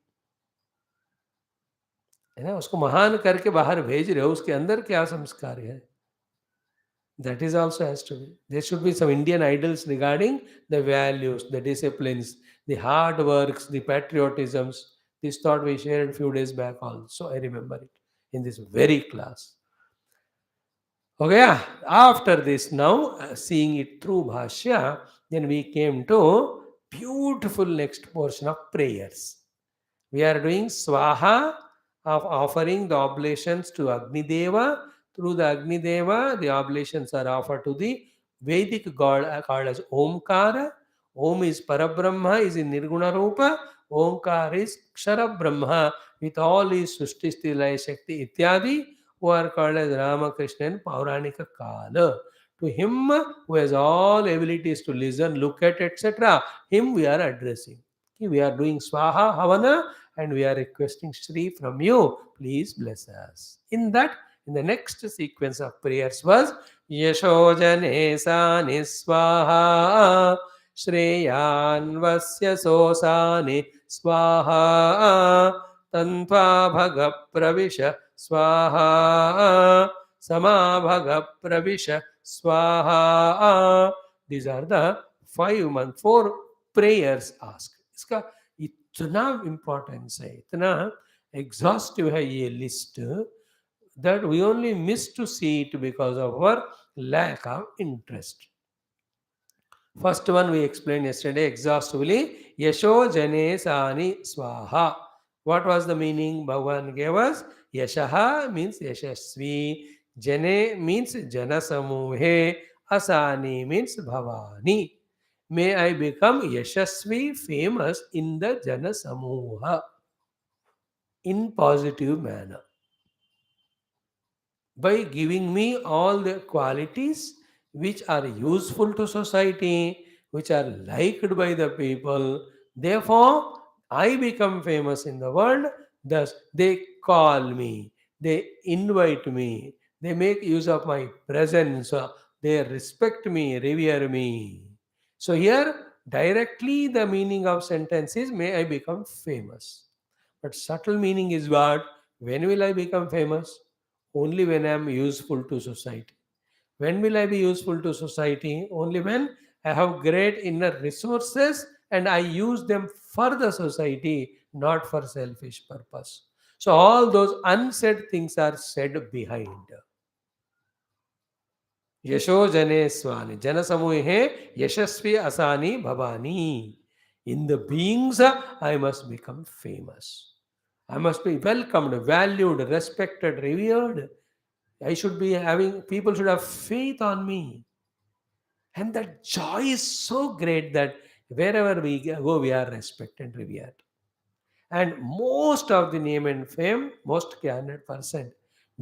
है ना, उसको महान करके बाहर भेज रहे हो, उसके अंदर क्या संस्कार है? That is also has to be. There should be some Indian idols regarding the values, the disciplines, the hard works, the patriotisms. This thought we shared a few days back also. I remember it in this very class. Okay, yeah. After this, now seeing it through Bhashya, then we came to beautiful next portion of prayers. We are doing Swaha of offering the oblations to Agni Deva. Through the Agni Deva, the oblations are offered to the Vedic God called as Omkara. Om is Parabrahma, is in Nirguna Rupa. Omkar is Kshara Brahma with all his Sushti Sthilaya Shakti Ityadi, who are called as Rama, Krishna and Pauranika Kala. To him who has all abilities to listen, look at, etc., him we are addressing. Okay, we are doing Swaha Havana and we are requesting Shri from you. Please bless us. In that, in the next sequence of prayers was Yashojane Sani Swaha Shreyan Vasya Sosani Swaha Tantva Bhaga Pravisha Swaha Samabhaga Pravisha Swaha. These are the 5 month 4 prayers asked. इसका इतना importance है, इतना exhaustive है ये list, that we only miss to see it because of our lack of interest. First one we explained yesterday exhaustively. Yasho Jane Sani Swaha. What was the meaning? Bhagavan gave us. Yashaha means Yashasvi. Jane means Janasamuhe. Asani means Bhavani. May I become Yashasvi, famous in the Janasamuha in positive manner, by giving me all the qualities which are useful to society, which are liked by the people. Therefore, I become famous in the world. Thus, they call me, they invite me, they make use of my presence, they respect me, revere me. So, here directly the meaning of sentence is may I become famous. But subtle meaning is what? When will I become famous? Only when I am useful to society. When will I be useful to society? Only when I have great inner resources and I use them for the society, not for selfish purpose. So all those unsaid things are said behind. यशो जने स्वानि जन समूहे यशस्वी asani bhavani. In the beings, I must become famous. I must be welcomed, valued, respected, revered. I should be having, people should have faith on me. And that joy is so great that wherever we go, we are respected, revered. And most of the name and fame, most 100%,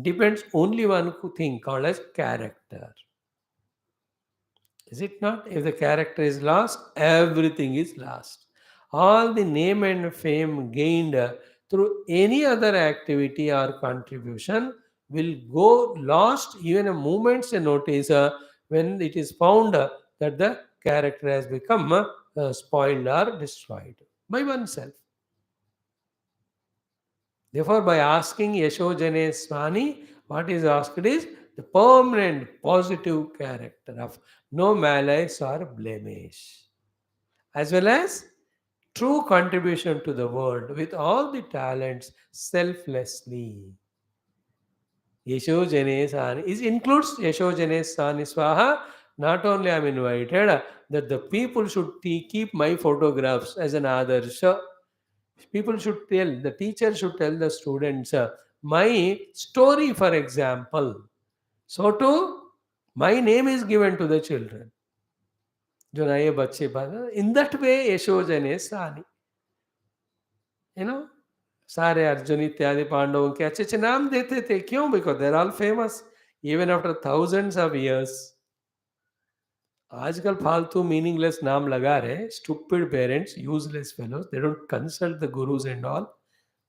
depends only one thing called as character. Is it not? If the character is lost, everything is lost. All the name and fame gained through any other activity or contribution will go lost even a moment's notice when it is found that the character has become spoiled or destroyed by oneself. Therefore, by asking Yashojane Swani, what is asked is the permanent positive character of no malice or blemish, as well as true contribution to the world with all the talents selflessly. Yashojane Sani is includes Yashojane Sani Swaha. Not only I am invited that the people should keep my photographs as an adarsha. People should tell, the teacher should tell the students my story, for example. So too, my name is given to the children. जो नए बच्चे पैदा in that way यशोजने सानी, you know, सारे अर्जुन इत्यादि पांडवों के अच्छे अच्छे नाम देते थे. क्यों? Because they're all famous even after thousands of years. आजकल फालतू मीनिंगलेस नाम लगा रहे, stupid parents, useless fellows, they don't consult the gurus and all.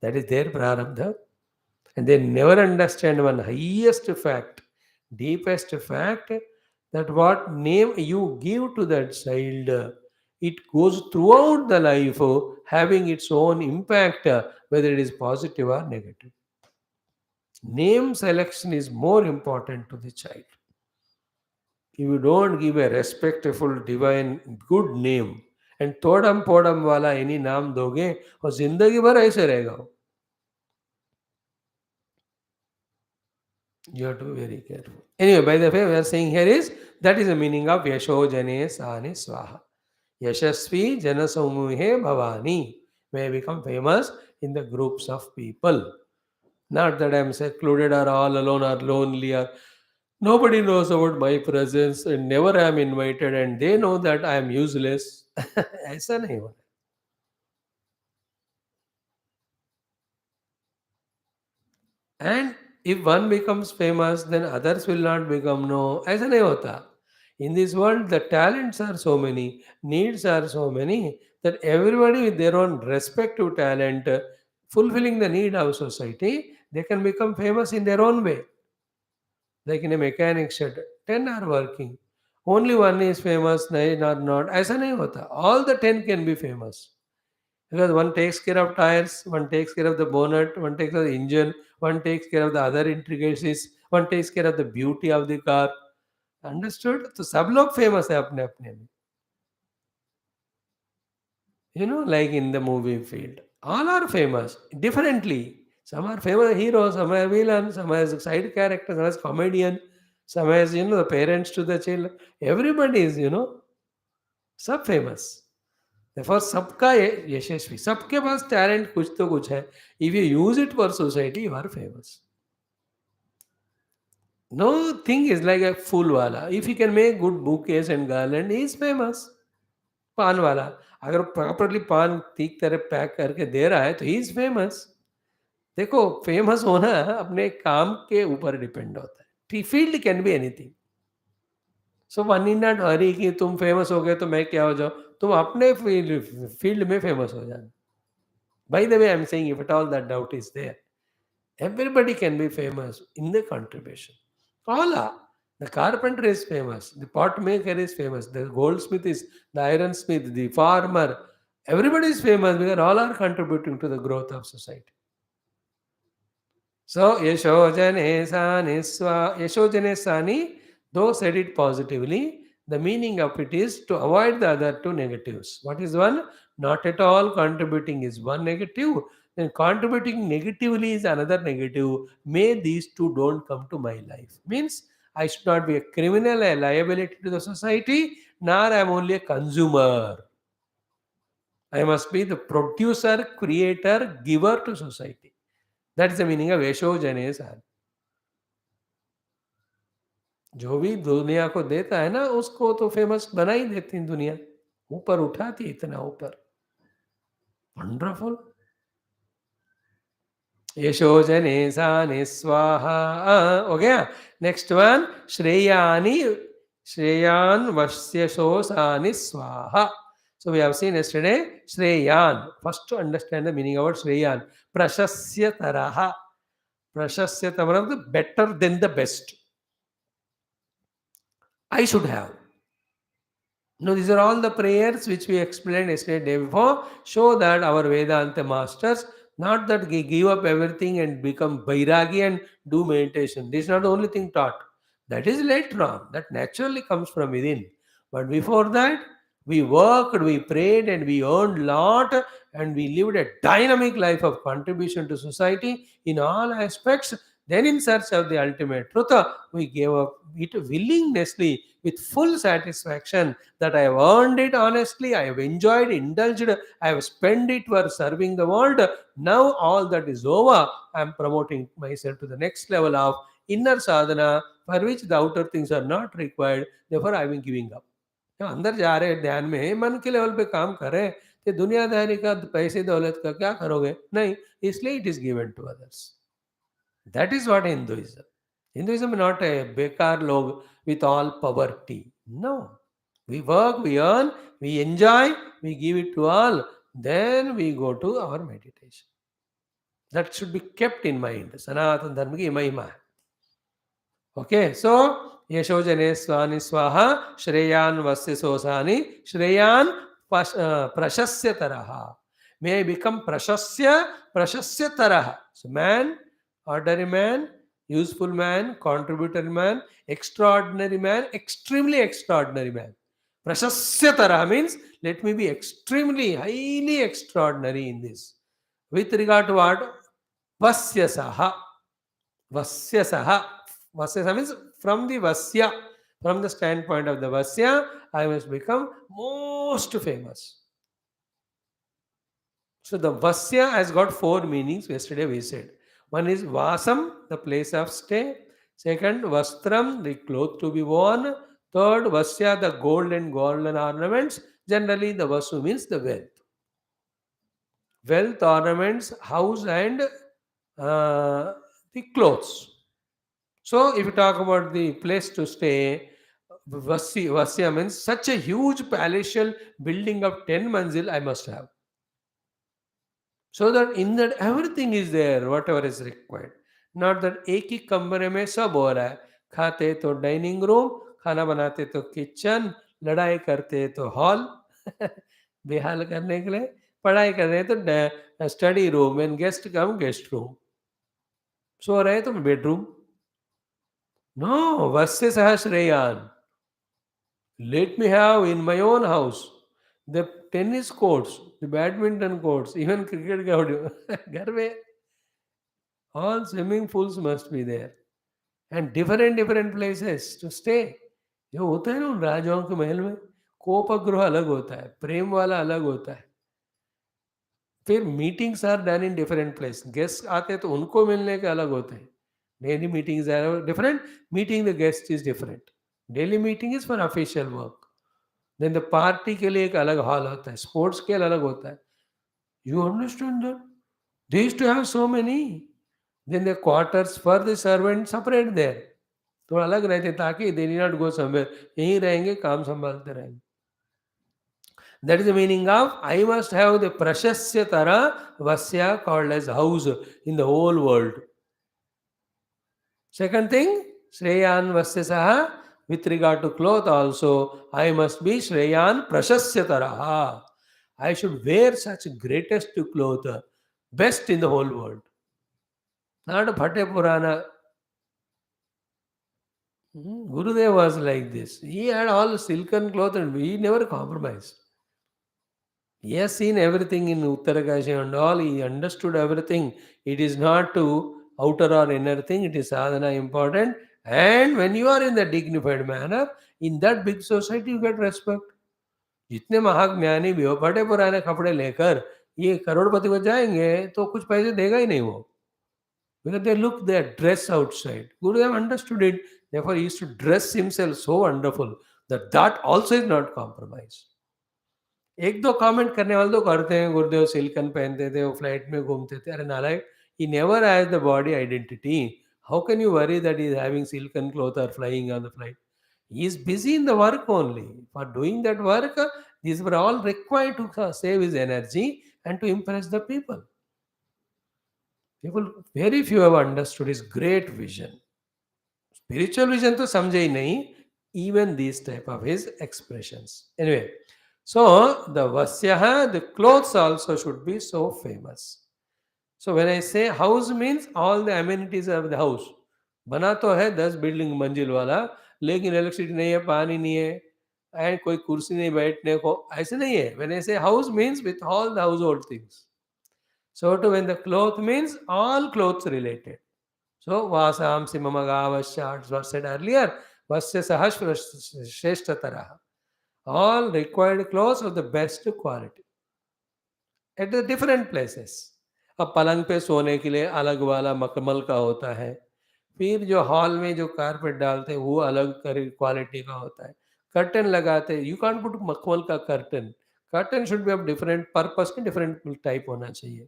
That is their prarabdha. And they never understand one highest fact, deepest fact, that what name you give to that child, it goes throughout the life, having its own impact, whether it is positive or negative. Name selection is more important to the child. If you don't give a respectful, divine, good name, and todam podam wala any नाम दोगे और जिंदगी भर ऐसे रहेगा वो. You have to be very careful. Anyway, by the way, we are saying here is that is the meaning of Yasho Jane Sani Swaha. Yashasvi Janasamuhe Bhavani. May become famous in the groups of people. Not that I am secluded or all alone or lonely or nobody knows about my presence and never I am invited and they know that I am useless. ऐसा नहीं होना. And if one becomes famous, then others will not become. No, ऐसा नहीं होता. In this world, the talents are so many, needs are so many, that everybody with their own respective talent, fulfilling the need of society, they can become famous in their own way. Like in a mechanic shed, 10 are working. Only one is famous, 9 are not. ऐसा नहीं होता. All the 10 can be famous. Because one takes care of tires, one takes care of the bonnet, one takes care of the engine, one takes care of the other intricacies, one takes care of the beauty of the car. Understood? तो सब लोग famous है अपने अपने में. You know, like in the movie field, all are famous differently. Some are famous heroes, some are villains, some as side characters, some as comedian, some as the parents to the children. Everybody is सब famous. Therefore, सबका यशस्वी, सबके पास talent कुछ तो कुछ है. If you use it for society, you are famous. No thing is like a fool wala. If he can make good bouquets and garland, he is famous. पान वाला अगर प्रॉपरली पान ठीक तरह पैक करके दे रहा है तो ही इज फेमस. देखो, फेमस होना अपने काम के ऊपर डिपेंड होता है. Field can be anything. So one in not हरी कि तुम फेमस हो गए तो मैं क्या हो जाऊं. तुम अपने फील्ड में फेमस हो जाना. By the way, I am saying if at all that doubt is there, everybody can be famous in the contribution. All are. The carpenter is famous, the pot maker is famous, the goldsmith is, the ironsmith, the farmer. Everybody is famous because all are contributing to the growth of society. So, Yashojane Sani Swa Yashojane Sani, though said it positively, the meaning of it is to avoid the other two negatives. What is one? Not at all contributing is one negative. Then contributing negatively is another negative. May these two don't come to my life. Means I should not be a criminal, a liability to the society, nor I am only a consumer. I must be the producer, creator, giver to society. That is the meaning of Yashojane Sani. जो भी दुनिया को देता है ना उसको तो famous बना ही देती है दुनिया, ऊपर उठाती है इतना ऊपर. वंडरफुल. यशोजने सानि स्वाहा. हो गया. नेक्स्ट वन श्रेयानि श्रेयान वश्य शोसानि स्वाहा. So we have seen yesterday Shreyan. First to understand the meaning of Shreyan. Prashasya taraha. Prashasya taraha, the better than the best. I should have. No, these are all the prayers which we explained yesterday, day before, show that our Vedanta masters, not that we give up everything and become Bairagi and do meditation. This is not the only thing taught. That is later on. That naturally comes from within. But before that, we worked, we prayed, and we earned lot, and we lived a dynamic life of contribution to society in all aspects. Then, in search of the ultimate truth, we gave up it willingly with full satisfaction that I have earned it honestly, I have enjoyed, indulged, I have spent it for serving the world. Now all that is over. I am promoting myself to the next level of inner sadhana for which the outer things are not required. Therefore, I am giving up. जब अंदर जा रहे हैं ध्यान में मन के level पे काम कर रहे हैं तो दुनियादारी का पैसे दौलत का क्या करोगे नहीं इसलिए it is given to others that is what Hinduism Hinduism is not a bekar log with all poverty. No. We work, we earn, we enjoy, we give it to all. Then we go to our meditation. That should be kept in mind. Sanatana Dharma ki mahima. Okay, so Yashojane Swani Swaha Shreyan Vasya Sosani Shreyan Prashasya Taraha. May I become Prashasya Taraha. So man, ordinary man, useful man, contributory man, extraordinary man, extremely extraordinary man. Prashasya Taraha means let me be extremely, highly extraordinary in this. With regard to what? Vasya Saha. Vasya Saha. Vasya means from the Vasya, from the standpoint of the Vasya, I must become most famous. So the Vasya has got four meanings. Yesterday we said. One is Vasam, the place of stay. Second, Vastram, the cloth to be worn. Third, Vasya, the gold and golden ornaments. Generally, the Vasu means the wealth. Wealth, ornaments, house, and the clothes. So, if you talk about the place to stay, Vasya means such a huge palatial building of 10 manzil I must have. So that in that everything is there, whatever is required. Not that एक ही कमरे में सब हो रहा है. खाते तो dining room, खाना बनाते तो किचन, लड़ाई करते तो हॉल, बेहाल करने के लिए, पढ़ाई कर रहे तो study room, and guest cum guest room, सो रहे तो bedroom. No, Vasya Sahasrayan. Let me have in my own house the tennis courts, the badminton courts, even cricket ground. घर में all swimming pools must be there. And different places to stay. जो होता है ना उन राजाओं के महल में कोपगृह अलग होता है, प्रेम वाला अलग होता है. फिर meetings are done in different place. Guest आते हैं तो उनको मिलने के अलग होते हैं. Daily meetings are different. Meeting the guest is different. Daily meeting is for official work. Then the party के लिए एक अलग hall होता है. Sports के लिए अलग होता है. You understand that? They used to have so many. Then the quarters for the servants separate there. थोड़ा अलग रहते ताकि they need not go somewhere. यहीं रहेंगे काम संभालते रहेंगे. That is the meaning of I must have the Prashasya Tara Vasya called as house in the whole world. Second thing, Shreyan Vasyasaha, with regard to cloth also, I must be Shreyan Prashasyataraha. I should wear such greatest cloth, best in the whole world. Not Phate Purana. Gurudev was like this. He had all silken cloth and he never compromised. He has seen everything in Uttarakashi and all. He understood everything. It is not to outer or inner thing. It is sadhana important. And when you are in the dignified manner, in that big society, you get respect. जितने महान ज्ञानी भी हो फटे पुराने कपड़े लेकर ये करोड़पति को जाएंगे तो कुछ पैसे देगा ही नहीं वो because they look their dress outside. Gurudev understood it. Therefore, he used to dress himself so wonderful that that also is not compromised. एक दो कमेंट करने वाले तो करते हैं गुरुदेव सिल्कन पहनते थे वो फ्लाइट में घूमते थे अरे नालायक he never has the body identity. How can you worry that he is having silken cloth or flying on the flight? He is busy in the work only. For doing that work, these were all required to save his energy and to impress the people. People, very few have understood his great vision. Spiritual vision to समझे ही नहीं, even these type of his expressions. Anyway, so the Vasyaha, the clothes also should be so famous. So when I say house means all the amenities of the house. बना तो है 10 building मंजिल वाला, लेकिन electricity नहीं है, पानी नहीं है, एंड कोई कुर्सी नहीं बैठने को, ऐसे नहीं है. When I say house means with all the household things. So to when the cloth means all clothes related. So vasamsi mama gavasya was said earlier. Vasya sahashreshtataraha. All required clothes of the best quality at the different places. अब पलंग पे सोने के लिए अलग वाला मखमल का होता है, फिर जो हॉल में जो कारपेट डालते हैं वो अलग क्वालिटी का होता है, कर्टन लगाते हैं यू कांट पुट मखमल का curtain. Curtain should be of different purpose के डिफरेंट टाइप होना चाहिए.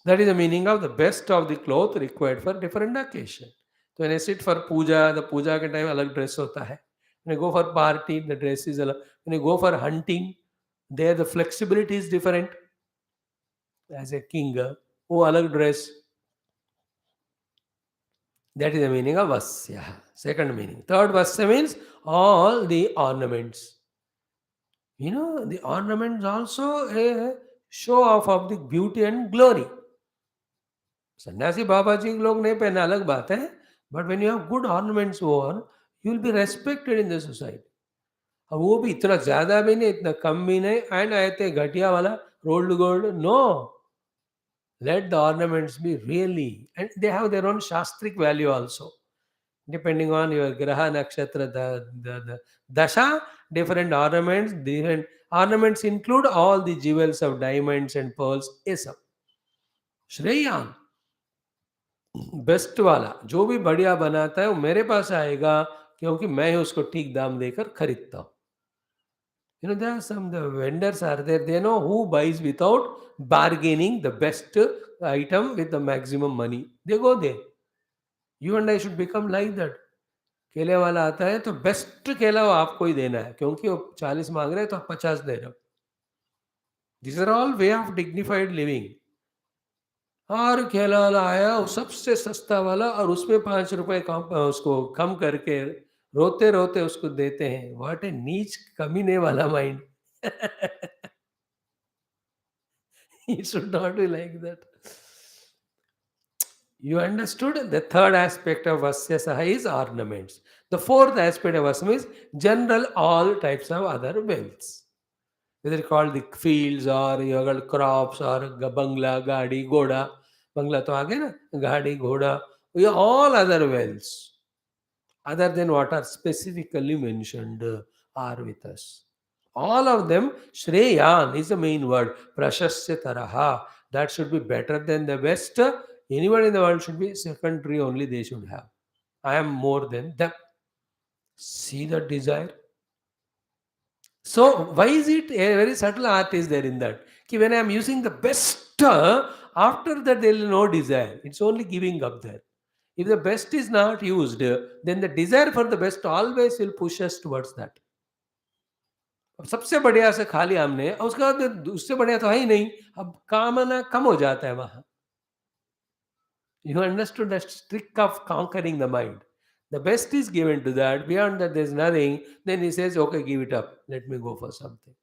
That is the meaning of the best of the cloth required for different occasion. So when I sit for puja, the puja के time अलग dress होता है. When I go for party, the dress is अलग. When I go for hunting, there the flexibility is different. As a king, वो अलग dress. That is the meaning of vasya. Second meaning. Third vasya means all the ornaments. You know, the ornaments also a show off of the beauty and glory. सन्यासी बाबा जी लोग नहीं पहने अलग बात है, but when you have good ornaments own you will be respected in the society. अब वो भी इतना ज्यादा भी नहीं इतना कम भी नहीं एंड आते घटिया वाला rolled gold no. Let the ornaments be really and they have their own शास्त्रिक value also depending on your graha nakshatra the dasha. Different ornaments include all the jewels of diamonds and pearls. ये सब श्रेयान best वाला जो भी बढ़िया बनाता है वो मेरे पास आएगा क्योंकि मैं ही उसको ठीक दाम देकर खरीदता हूँ. You know, there are some the vendors are there. They know who buys without bargaining the best item with the maximum money. They go there. You and I should become like that. केले वाला आता है तो best केला वो आपको ही देना है क्योंकि वो 40 मांग रहे हैं तो आप 50 दे रहे हो. These are all way of dignified living. और केला वाला आया वो सबसे सस्ता वाला और उसमें 5 रुपए कम उसको कम करके रोते रोते उसको देते हैं. व्हाट ए नीच कमीने वाला mind. It should not be like that. You understood? The third aspect of Vasya Saha is ornaments. The fourth aspect of Vasya is general all types of other wealths. Whether called the fields or you got crops or bangla, gadi, goda. Bangla to aage na? Gadi, goda. We all other wealths. Other than what are specifically mentioned are with us. All of them, Shreyan is the main word. Prashasya taraha. That should be better than the best. Anyone in the world should be secondary only they should have. I am more than them. See the desire. So why is it a very subtle art is there in that? Ki when I am using the best, after that there is no desire. It's only giving up there. If the best is not used, then the desire for the best always will push us towards that. अब सबसे बढ़िया से खा लिया हमने और उसके बाद उससे बढ़िया तो है ही नहीं. अब कामना कम हो जाता है वहां. You understood the trick of conquering the mind. The best is given to that. Beyond that, there's nothing. Then he says, okay, give it up. Let me go for something.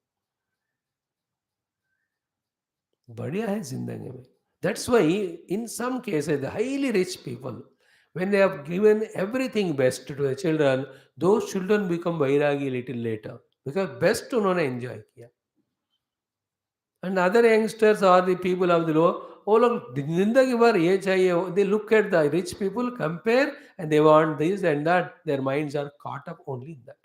बढ़िया है जिंदगी में. That's why, in some cases, the highly rich people, when they have given everything best to the children, those children become vairagi little later because best उन्होंने enjoy किया. And other youngsters or the people of the low, वो लोग जिंदगी भर ये चाहिए, they look at the rich people, compare, and they want this and that. Their minds are caught up only in that.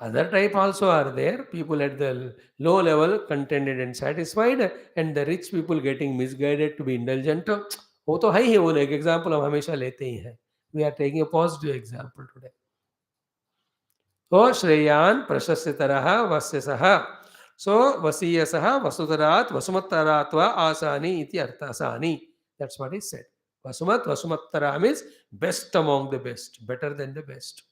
Other type also are there. People at the low level contented and satisfied, and the rich people getting misguided to be indulgent. वो तो है ही, वो एक example हम हमेशा लेते ही हैं. We are taking a positive example today. तो श्रेयान प्रशस्यतरः वस्यसः. So vasiyasah vasudarat vasumattarat va asani iti artha asani. That's what he said. Vasumat vasumattara means best among the best, better than the best.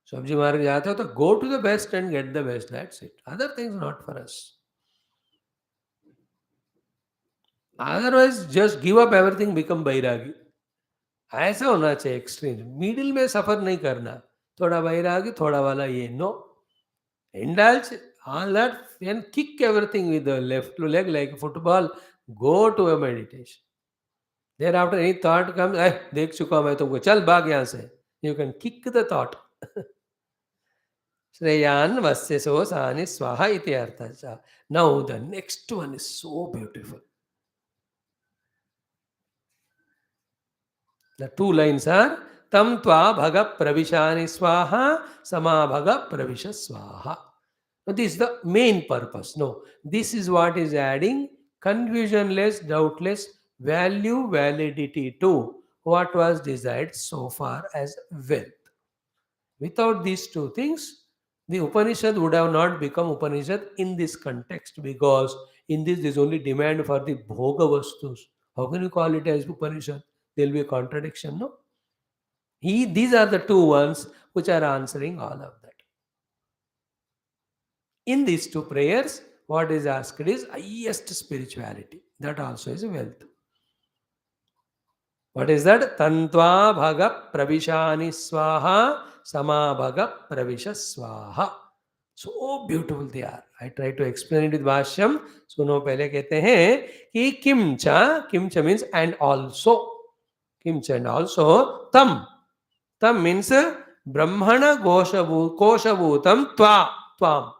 सब्जी market जाते हो तो go to the best and get the best. That's it. Other things not for us. Otherwise, just give up everything, become bairagi. ऐसा होना चाहिए extreme. Middle में सफर नहीं करना. थोड़ा बैरागी, थोड़ा वाला ये. No. Indulge all that and kick everything with the left leg like football. Go to a meditation. Thereafter, any thought comes, देख चुका मैं तुमको, चल भाग यहाँ से. You can kick the thought. Shreyan Vasyaso Sani Swaha iti artha. Now the next one is so beautiful. The two lines are Tam Tva Bhaga Pravishani Swaha Sama Bhaga Pravisha Swaha. Now this is the main purpose. No, this is what is adding confusionless, doubtless value, validity to what was desired so far as wealth. Without these two things, the Upanishad would have not become Upanishad in this context, because in this there is only demand for the Bhoga Vastus. How can you call it as Upanishad? There will be a contradiction, no? These are the two ones which are answering all of that. In these two prayers, what is asked is highest spirituality. That also is wealth. What is that? Tantva bhaga pravishani swaha sama bhaga pravisha swaha. So beautiful they are. I try to explain it with Bhashyam. सुनो पहले कहते हैं कि किमचा means and also. Kimcha and also tam. Tam means brahmana koshabhutam tvam.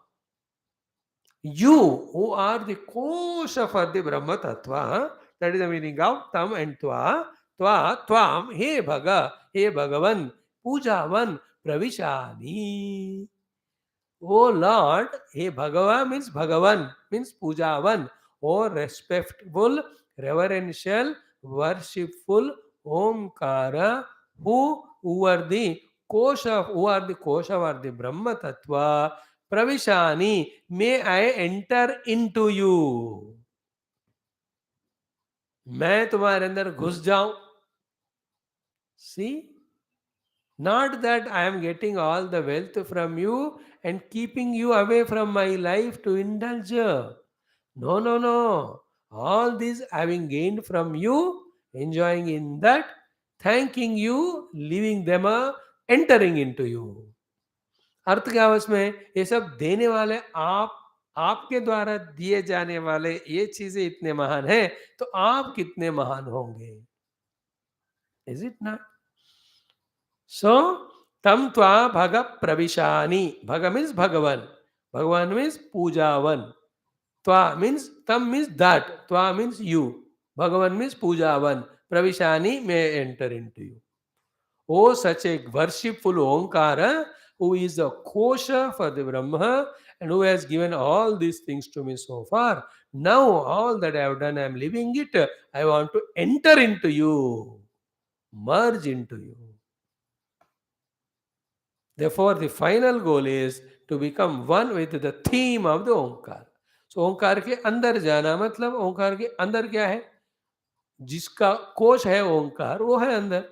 You who are the kosha for the Brahma Tattva, that is the meaning of tam and tvam, he Bhagavan, Pujavan, Pravishani. Oh Lord, he Bhagava means Bhagavan, means Pujavan, oh respectful, reverential, worshipful, Omkara, who are the Kosha, or the Brahma Tattva, Pravishani, may I enter into you. मैं तुम्हारे अंदर घुस जाऊं. See? Not that I am getting all the wealth from you and keeping you away from my life to indulge. No, no, no. All this having gained from you, enjoying in that, thanking you, leaving them, entering into you. अर्थ क्या है उसमें? ये सब देने वाले आप, आपके द्वारा दिए जाने वाले ये चीजें इतने महान हैं, तो आप कितने महान होंगे? Is it not? So, tam tva bhaga pravishani. Bhaga means Bhagavan. Bhagavan means Pujavan. Tva means, tam means that. Tva means you. Bhagavan means Pujavan. Pravishani may enter into you. Oh, such a worshipful Omkara, who is the kosha for the Brahma and who has given all these things to me so far. Now, all that I have done, I am leaving it. I want to enter into you, merge into you. Therefore, the final goal is to become one with the theme of the Omkar. So, ओंकार के अंदर जाना मतलब ओंकार के अंदर क्या है? जिसका कोश है ओंकार, वो है अंदर.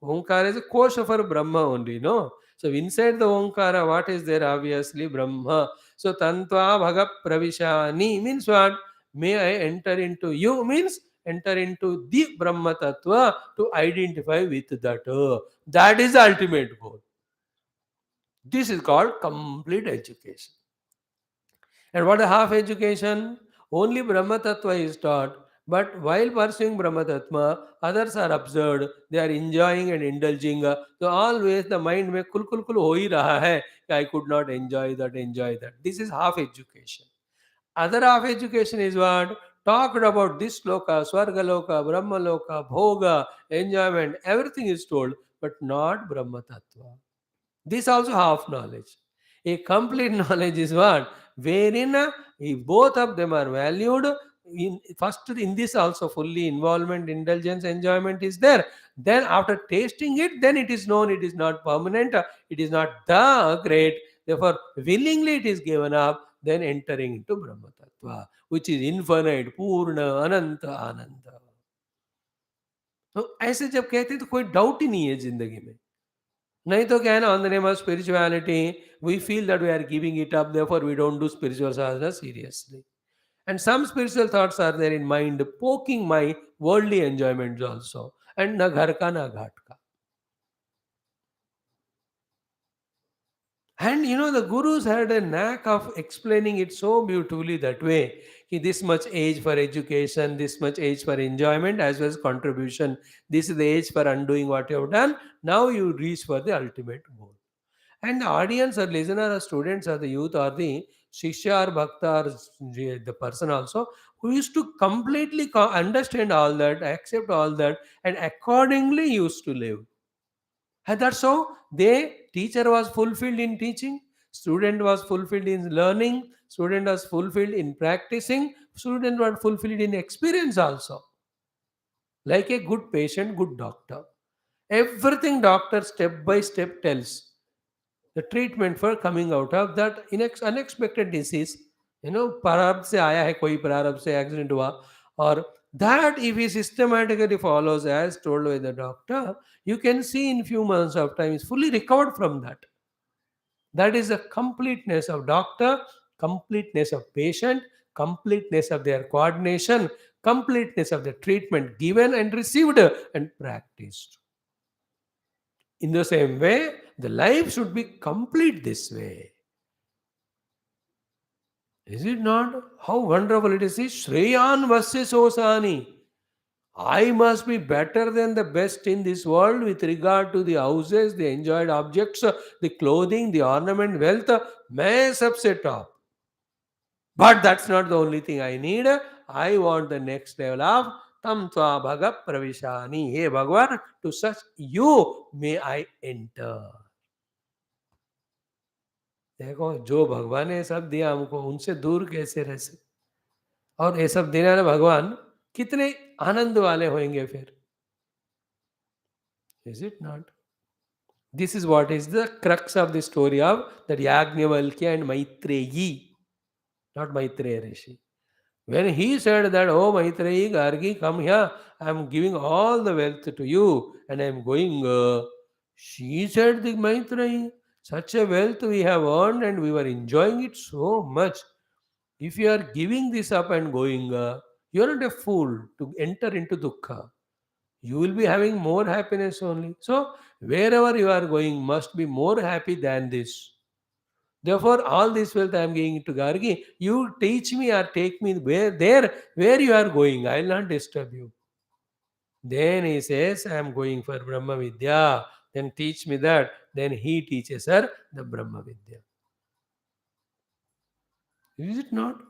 Omkar is a kosha for Brahma only, no? So, inside the Omkara, what is there? Obviously, Brahma. So, Tantva Bhaga Pravishani means what? May I enter into you means enter into the Brahma Tattva to identify with that. That is the ultimate goal. This is called complete education. And what is half education? Only Brahma Tattva is taught, but while pursuing Brahma Tattva, others are observed, they are enjoying and indulging. So always the mind में कुल कुल कुल हो ही रहा है कि I could not enjoy that, enjoy that. This is half education. Other half education is what? Talked about this loka, Swargaloka, Brahmaloka, Bhoga, enjoyment, everything is told, but not Brahma Tattva. This also half knowledge. A complete knowledge is what? Wherein if both of them are valued, in first in this also fully involvement, indulgence, enjoyment is there. Then after tasting it, then it is known it is not permanent, it is not the great. Therefore, willingly it is given up, then entering into Brahma Tattva, which is infinite, Purna, Ananta, Ananda. तो ऐसे जब कहते हैं तो कोई doubt ही नहीं है जिंदगी में. नहीं तो क्या है ना, on the name of spirituality we feel that we are giving it up, therefore we don't do spiritual sadhana seriously. And some spiritual thoughts are there in mind, poking my worldly enjoyments also. And na ghar ka na ghat ka. And the gurus had a knack of explaining it so beautifully that way. This much age for education, this much age for enjoyment as well as contribution. This is the age for undoing what you have done. Now you reach for the ultimate goal. And the audience or listener or students or the youth or the Shiksha or Bhakta or the person also who used to completely understand all that, accept all that, and accordingly used to live. And that's how teacher was fulfilled in teaching, student was fulfilled in learning, student was fulfilled in practicing, student was fulfilled in experience also. Like a good patient, good doctor. Everything doctor step by step tells the treatment for coming out of that unexpected disease. प्रारब्ध से आया है, कोई प्रारब्ध से accident हुआ, और that if he systematically follows as told by the doctor, you can see in few months of time is fully recovered from that. That is the completeness of doctor, completeness of patient, completeness of their coordination, completeness of the treatment given and received and practiced. In the same way, the life should be complete this way. Is it not? How wonderful it is. See, Shreyan Vasya Sosani. I must be better than the best in this world with regard to the houses, the enjoyed objects, the clothing, the ornament, wealth. मैं सबसे top. But that's not the only thing I need. I want the next level of Tam Tva Bhaga Pravishani. Hey Bhagwan, to such you may I enter. देखो, जो भगवान ने सब दिया हमको, उनसे दूर कैसे रह सकते. और ये सब देने वाले भगवान कितने आनंद वाले होंगे फिर. Is it not? This is what is the crux of the story of that Yajnavalkya and Maitreyi, not Maitreya Rishi. When he said that, oh Maitreyi, Gargi, come here, I am giving all the wealth to you and I am going, she said, the Maitreyi, such a wealth we have earned and we were enjoying it so much. If you are giving this up and going, you are not a fool to enter into dukkha. You will be having more happiness only. So, wherever you are going must be more happy than this. Therefore, all this wealth I am giving to Gargi. You teach me or take me where you are going. I will not disturb you. Then he says, I am going for Brahma Vidya. Then teach me that. Then he teaches her the Brahma Vidya. Is it not?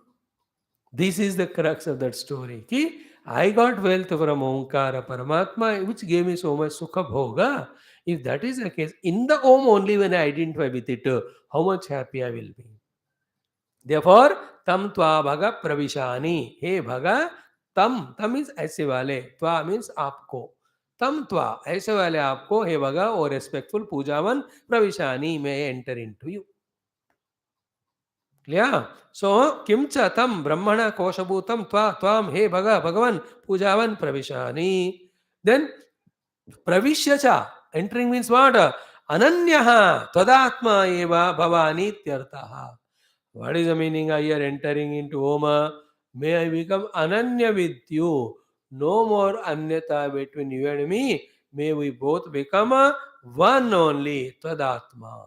This is the crux of that story. Ki I got wealth from Omkara Paramatma, which gave me so much Sukha Bhoga. If that is the case, in the Om only when I identify with it, how much happy I will be. Therefore, tam tva bhaga pravishani. Hey bhaga, tam means ऐसे वाले, tva means आपको. Tam tva, ऐसे वाले आपको, हे bhaga, or respectful pujavan pravishani, may enter into you. Clear? So, kimcha tam brahmana koshabhutam tvam he bhaga bhagavan pujavan pravishani. Then pravishyacha, entering means what? Ananyaha tadatma eva bhavani tyartaha. What is the meaning of here entering into Homa? May I become ananya with you. No more anyata between you and me. May we both become one only, tadatma.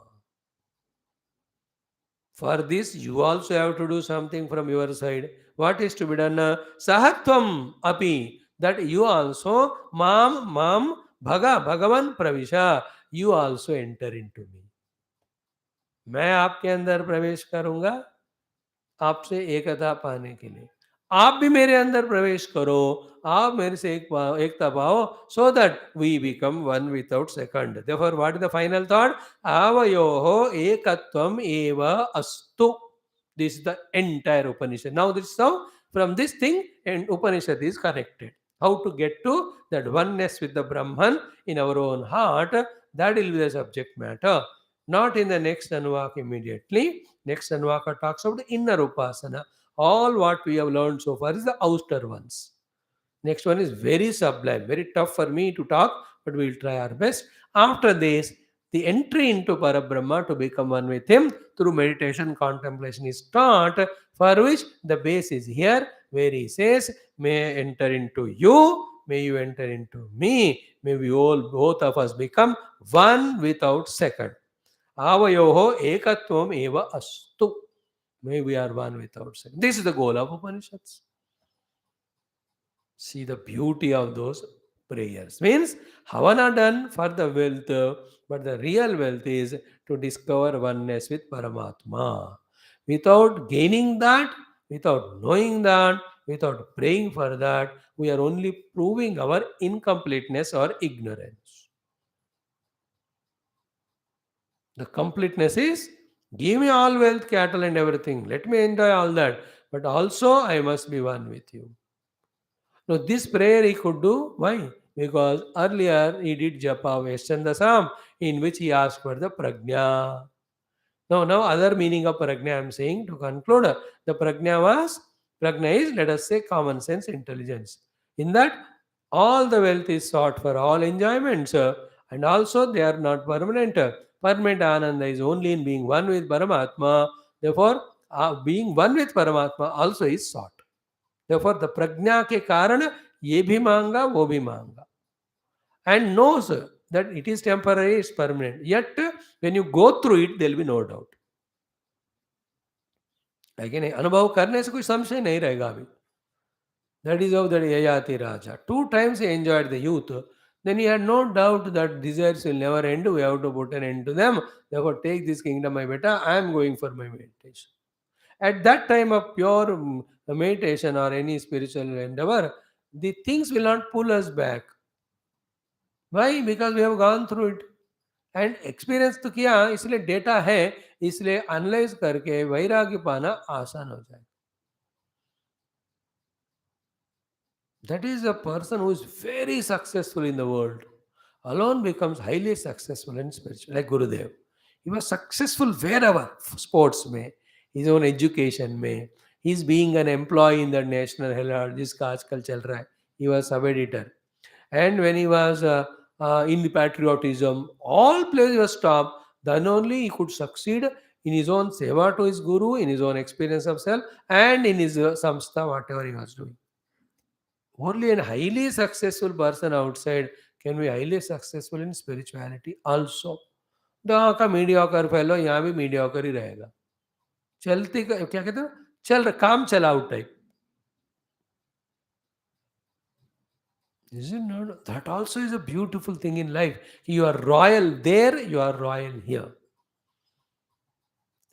For this, you also have to do something from your side. What is to be done? Sahatvam api. That you also, mam, bhagavan pravisha. You also enter into me. मैं आपके अंदर प्रवेश करूंगा आपसे एकता पाने के लिए. आप भी मेरे अंदर प्रवेश करो. आप मेरे से एकता पाओ. So that we become one without second. Therefore, what is the final thought? Avayoho ekatvam eva astu. This is the entire Upanishad. Now this is how from this thing and Upanishad is connected. How to get to that oneness with the Brahman in our own heart, that will be the subject matter. Not in the next Anuvaka immediately. Next Anuvaka talks about the inner Upasana. All what we have learned so far is the outer ones. Next one is very sublime, very tough for me to talk, but we will try our best. After this, the entry into Parabrahma to become one with Him through meditation, contemplation is taught, for which the base is here, where He says, may I enter into you, may you enter into me, may we all, both of us become one without second. Avayoho ekatvam eva astu. May we are one without second. This is the goal of Upanishads. See the beauty of those prayers. Means Havana done for the wealth, but the real wealth is to discover oneness with Paramatma. Without gaining that, without knowing that, without praying for that, we are only proving our incompleteness or ignorance. The completeness is give me all wealth, cattle, and everything. Let me enjoy all that. But also, I must be one with you. Now, this prayer he could do. Why? Because earlier he did Japa Veschandasam, in which he asked for the Prajna. Now other meaning of Prajna I am saying to conclude. The Prajna is, let us say, common sense, intelligence. In that, all the wealth is sought for all enjoyments, and also they are not permanent. Permanent Ananda is only in being one with Paramatma. Therefore, being one with Paramatma also is sought. Therefore, the prajna के कारण ये भी मांगा वो भी मांगा, and knows that it is temporary, it's permanent. Yet, when you go through it, there will be no doubt. लेकिन अनुभव करने से कोई संशय नहीं रहेगा अभी. That is how that Yayati Raja. 2 times he enjoyed the youth. Then he had no doubt that desires will never end. We have to put an end to them. Therefore, take this kingdom, my beta. I am going for my meditation. At that time of pure meditation or any spiritual endeavor, the things will not pull us back. Why? Because we have gone through it. And experience तो किया, इसलिए data है, इसलिए analyse करके वैराग्य पाना आसान हो जाए. That is a person who is very successful in the world. Alone becomes highly successful in spiritual. Like Gurudev. He was successful wherever. Sports में, his own education में. He's being an employee in the National Herald. जिसका आजकल चल रहा है. He was sub-editor. And when he was in the patriotism, all places was top. Then only he could succeed in his own seva to his guru, in his own experience of self, and in his samstha, whatever he was doing. Only a highly successful person outside can be highly successful in spirituality also. यहाँ का mediocre fellow यहाँ भी mediocre ही रहेगा. चलती क्या कहते हैं, चल काम चलाओ type. Is it not? That also is a beautiful thing in life. You are royal there, you are royal here.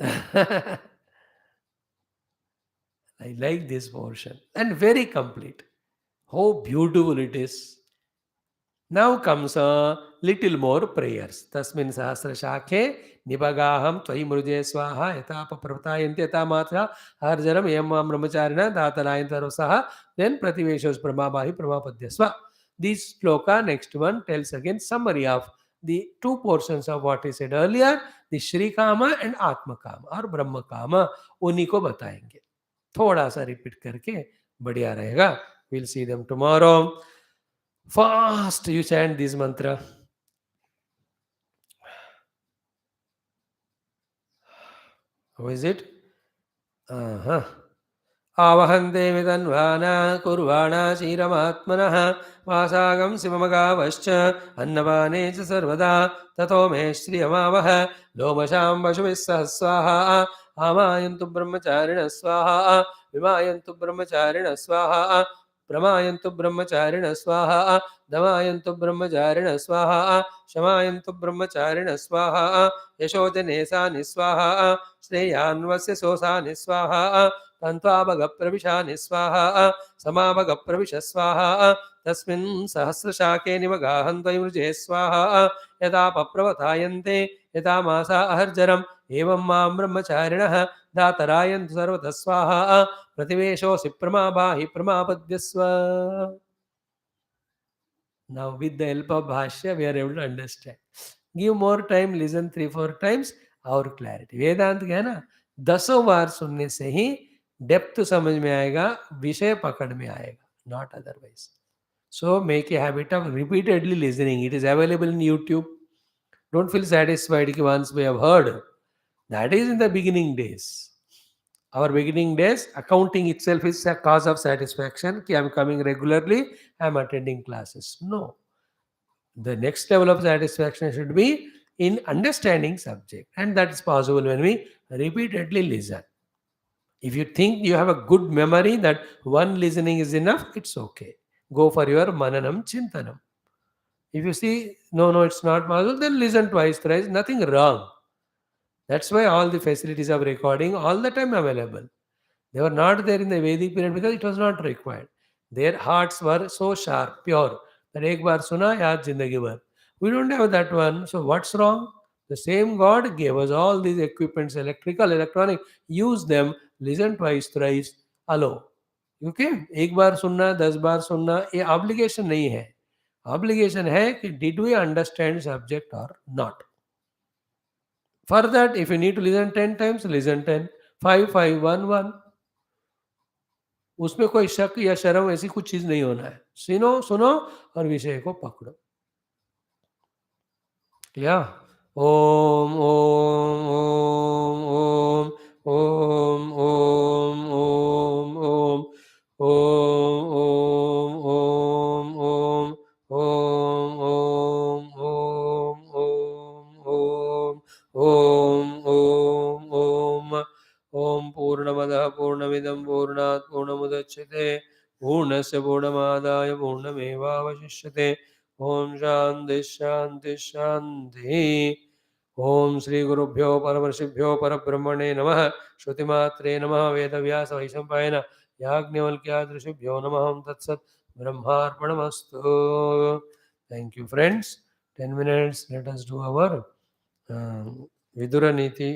I like this portion and very complete. How beautiful it is. Now comes a little more prayers. Tasmin sahasra shakhe nibagaham tvai mruje swaha etapa pravatayanti etamatra harjaram yamam brahmacharina datalayantaru saha. Then prativeshos brahmabahi brahmapadyasva. This sloka, next one, tells again summary of the 2 portions of what he said earlier, the Shri Kama and Atma Kama or Brahma Kama. उन्हीं को बताएंगे. थोड़ा सा repeat करके बढ़िया रहेगा. We'll see them tomorrow. Fast you chant this mantra. How is it? आवहन्ते वितन्वाना कुर्वाणा क्षीरमात्मनः वासागं शिवमगावश्च अन्नपाने च सर्वदा ततो मे श्रियमावह लोमशां पशुभिः सह स्वाहा आमायन्तु ब्रह्मचारिणः स्वाहा विमायन्तु ब्रह्मचारिणः स्वाहा प्रमायन्तु ब्रह्मचारिणः स्वाहा दमायन्तु ब्रह्मचारिणः स्वाहा शमायन्तु ब्रह्मचारिणः स्वाहा यशोजनेसानि स्वाहा श्रेयान्वस्य सोसानि स्वाहा तन्त्वाभगप्रविशानि स्वाहा समाभगप्रविश स्वाहा तस्मिन् सहस्रशाके निमगाहन्त्वयमृजे स्वाहा यदा पप्रवतायन्ते यथा मासा अहर्जरम् एवं मां ब्रह्मचारिणः दातरायन्तु सर्वतः स्वाहा प्रतिवेशोऽसि प्रमाभाहि प्रमापद्यस्व. Now with the help of Bhashya we are able to understand. Give more time, listen 3-4 times और clarity. वेदांत क्या है ना 10 बार सुनने से ही डेप्थ समझ में आएगा, विषय पकड़ में आएगा, not otherwise. So make a habit of repeatedly listening. It is available in YouTube. Don't feel satisfied once we have heard. That is in the beginning days. Our beginning days, accounting itself is a cause of satisfaction. I am coming regularly, I am attending classes. No. The next level of satisfaction should be in understanding subject. And that is possible when we repeatedly listen. If you think you have a good memory that one listening is enough, it's okay. Go for your mananam chintanam. If you see, no, it's not possible, then listen twice, thrice, nothing wrong. That's why all the facilities of recording all the time available. They were not there in the Vedic period because it was not required. Their hearts were so sharp, pure, that ek bar suna, yaad zindagi bhar. We don't have that one. So what's wrong? The same God gave us all these equipments, electrical, electronic. Use them, listen twice, thrice, alone. Okay? एक बार सुनना, 10 बार सुनना, ये obligation नहीं है. Obligation है कि did we understand subject or not? For that, if you need to listen 10 times, listen 10. 5, 5, 1, 1. उसमें कोई शक या शर्म ऐसी कुछ चीज नहीं होना है. सुनो सुनो और विषय को पकड़ो. या ओम ओम ओम ओम ओम ओम ओम ओम ओम ओम ओम ओम ओम ओम ओम ओम ओम ओम ओम पूर्णमदः पूर्णमिदं पूर्णात् पूर्णमुदच्यते पूर्णस्य पूर्णमादाय पूर्णमेवावशिष्यते. ओम शांति शांति शांति. ओम श्री गुरुभ्यो परमर्षिभ्यो परब्रह्मणे नमः. श्रुतिमात्रे नमः. वेदव्यास वैशंपायन याज्ञवल्क्यादृशिभ्यो नमः. तत्सत् ब्रह्मार्पणमस्तु. Thank you friends. 10 minutes. Let us do our Vidura Niti.